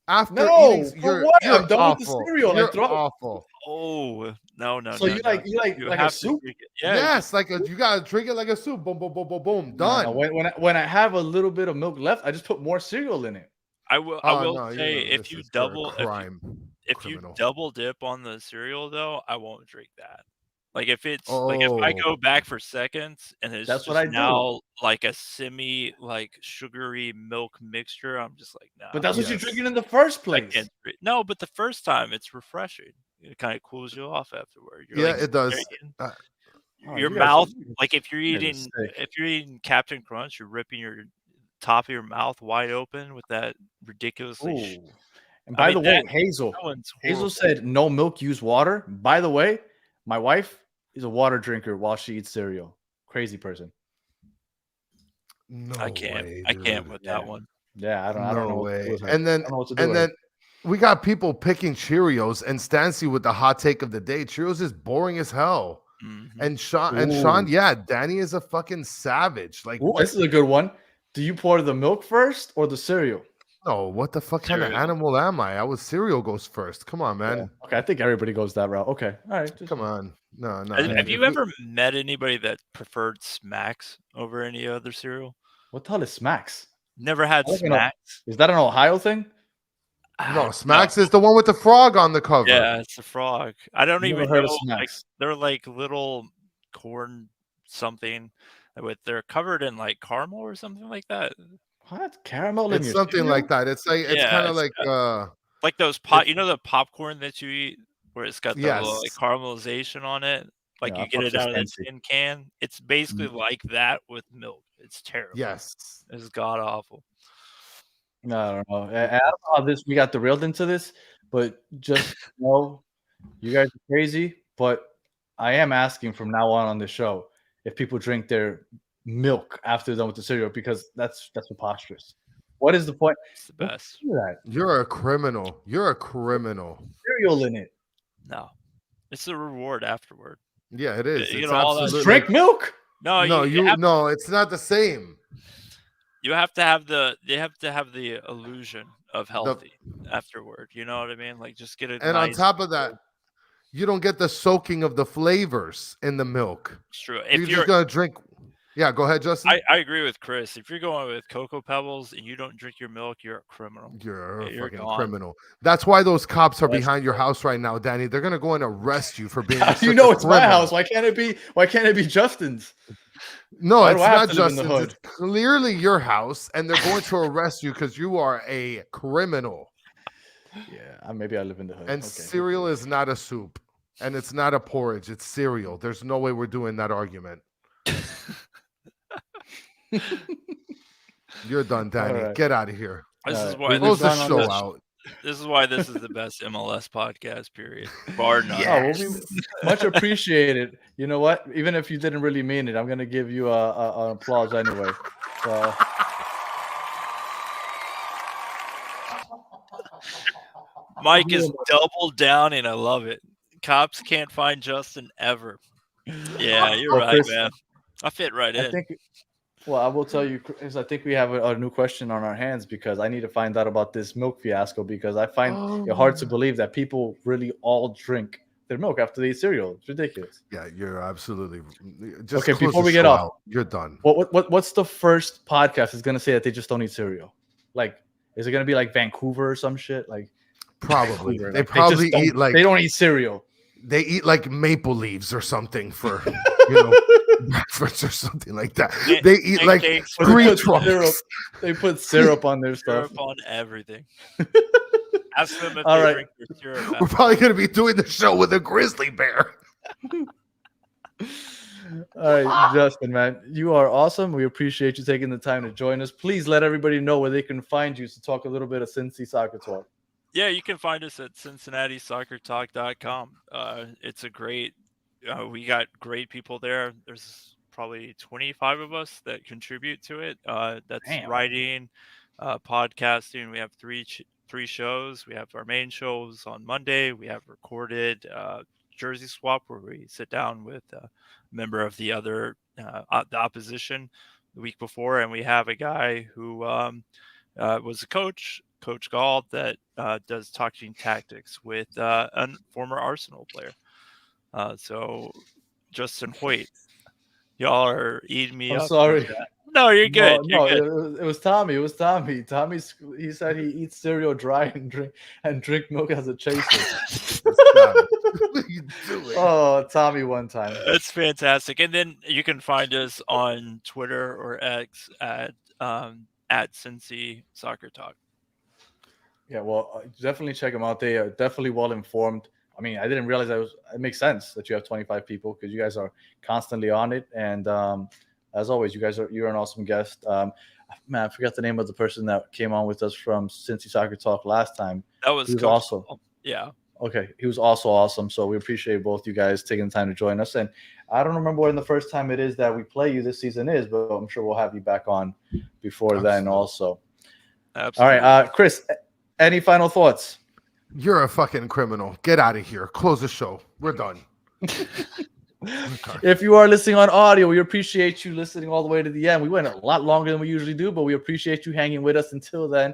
after No, eating. for what? You're I'm done with the awful. cereal. I You're throw it. awful. Oh, no. So you like You a have to soup? drink it. Yeah. Yes, like you gotta drink it like a soup. Boom, boom, boom, boom, boom. No, Done. no, when I have a little bit of milk left, I just put more cereal in it. I will No, say this if you is double crime. if you Criminal. double dip on the cereal though, I won't drink that. Like if it's like if I Oh. go back for seconds and it's That's just what I do. now like a like sugary milk mixture, I'm just like, nah. But that's what you're Yes. drinking in the first I place. can't drink. No, but the first time it's refreshing. It kind of cools you off afterward. You're Yeah, like, it does. Oh, your you guys- mouth, like if you're guys are eating sick. Captain Crunch, you're ripping your top of your mouth wide open with that ridiculously. Ooh. And by the way, that Hazel one's Hazel horrible. said no milk, use water. By the way, my wife is a water drinker while she eats cereal. Crazy person. No I can't. way, I can't dude. with Yeah. that one. Yeah, I don't know No what to do way. with her. And I don't know what to do and with her. then we got people picking Cheerios and Stancy with the hot take of the day. Cheerios is boring as hell. Mhm. And Sean, Ooh. yeah, Danny is a fucking savage. Like, Ooh, this is a good one. Do you pour the milk first or the cereal? no, what the fuck kind of Cereal. animal am I? cereal goes first. Come on, man. Yeah. Okay, I think everybody goes that route. Okay, all right. Come on. No. Have If you ever met anybody that preferred Smacks over any other cereal? What the hell is Smacks? Never had I don't know. Smacks. Is that an Ohio thing? No, Smacks is the one with the frog on the cover. Yeah, it's a frog. I don't Never even heard of know. Like Smacks. they're like little corn something with they're covered in like caramel or something like that. What? Caramel in It's your something cereal? like that. It's like it's Yeah, kind of it's like Like those you know the popcorn that you eat where it's got the little Yes. caramelization on it. Like Yeah, you I get fucks it with out of the Cincy. tin can. It's basically like that with milk. It's terrible. Yes. It's god awful. No, I don't know. I don't know how we got derailed into this, but just know you guys are crazy. But I am asking from now on this show if people drink their milk after they're done with the cereal, because that's preposterous. What is the point? It's the Don't best. do that. You're a criminal. You're a criminal. Cereal in it. No, it's the reward afterward. Yeah, it is. You It's know, all that absolutely Drink milk. No, no, you no, it's not the same. have to have the illusion of healthy afterward. You know what I mean? Like just get it. And on top of that, you don't get the soaking of the flavors in the milk. it's true. You're just gonna drink. Yeah, go ahead, Justin. I agree with Chris. If you're going with Cocoa Pebbles and you don't drink your milk, you're a criminal. You're a fucking gone. criminal. That's why those cops are behind your house right now, Danny. They're gonna go and arrest you for being. You know it's my house. Why can't it be Justin's? No, Why it's do I have not to live in the Justin's. hood? It's clearly your house, and they're going to arrest you because you are a criminal. Yeah, maybe I live in the hood. And Okay. cereal is not a soup, and it's not a porridge. It's cereal. There's no way we're doing that argument. You're done, Danny. right. Get out of here. This is right. why Close the We've gone on show this- out. This is why this is the best MLS podcast. Period. Bar none. Oh, well, much appreciated. You know what? Even if you didn't really mean it, I'm gonna give you an applause anyway. So. Mike is double down, and I love it. Cops can't find Justin ever. Yeah, you're Well, right, Chris, man. I fit right in. I think. Well, I will tell you, Chris, I think we have a new question on our hands, because I need to find out about this milk fiasco, because I find it hard to believe that people really all drink their milk after they eat cereal. It's ridiculous. Yeah, you're absolutely. Just Okay, close before the we get show off, out. You're done. What's the first podcast is gonna say that they just don't eat cereal? Like, is it gonna be like Vancouver or some shit? Like, Probably. Vancouver, They like, probably just eat like they don't eat cereal. they eat like maple leaves or something for breakfast or something like that. They eat like Pancakes, But they tree put syrup- trunks. They put syrup on their stuff. syrup on everything. Ask them if All they right. drink their syrup. We're probably gonna be doing the show with a grizzly bear. All right, Justin, man, you are awesome. We appreciate you taking the time to join us. Please let everybody know where they can find you to talk a little bit of Cincy Soccer Talk. Yeah, you can find us at CincinnatiSoccerTalk.com. It's a great, we got great people there. There's probably 25 of us that contribute to it. That's Damn. writing, podcasting. We have three shows. We have our main shows on Monday. We have recorded Jersey Swap, where we sit down with a member of the other the opposition the week before, and we have a guy who was a coach, Coach Gall, that does talking tactics with a former Arsenal player. So Justin Hoyt, y'all are eating me up. I'm sorry. No, you're good. No, You're good. it was Tommy. He said he eats cereal dry and drink milk as a chaser. What are you doing? Oh, Tommy one time. That's fantastic. And then you can find us on Twitter or X at Cincy Soccer Talk. Yeah, well, definitely check them out. They are definitely well informed. I mean, I didn't realize it makes sense that you have 25 people, because you guys are constantly on it. And as always, you're an awesome guest. Man, I forgot the name of the person that came on with us from Cincy Soccer Talk last time. That was He was Coach awesome. Gall. Yeah. Okay, he was also awesome. So we appreciate both you guys taking the time to join us. And I don't remember when the first time it is that we play you this season is, but I'm sure we'll have you back on before then also. Absolutely. All right, Chris, any final thoughts? You're a fucking criminal. Get out of here. Close the show. We're done. If you are listening on audio, we appreciate you listening all the way to the end. We went a lot longer than we usually do, but we appreciate you hanging with us until then.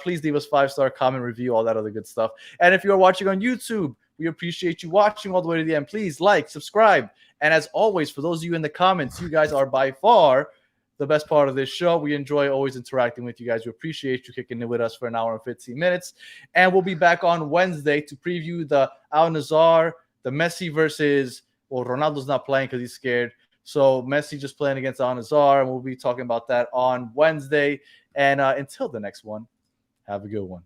Please leave us 5-star comment, review, all that other good stuff. And if you are watching on YouTube, we appreciate you watching all the way to the end. Please like, subscribe. And as always, for those of you in the comments, you guys are by far the best part of this show. We enjoy always interacting with you guys. We appreciate you kicking it with us for an hour and 15 minutes. And we'll be back on Wednesday to preview the Al Nazar, the Messi versus... Well, Ronaldo's not playing because he's scared. So Messi just playing against Al Nazar, and we'll be talking about that on Wednesday. And until the next one, have a good one.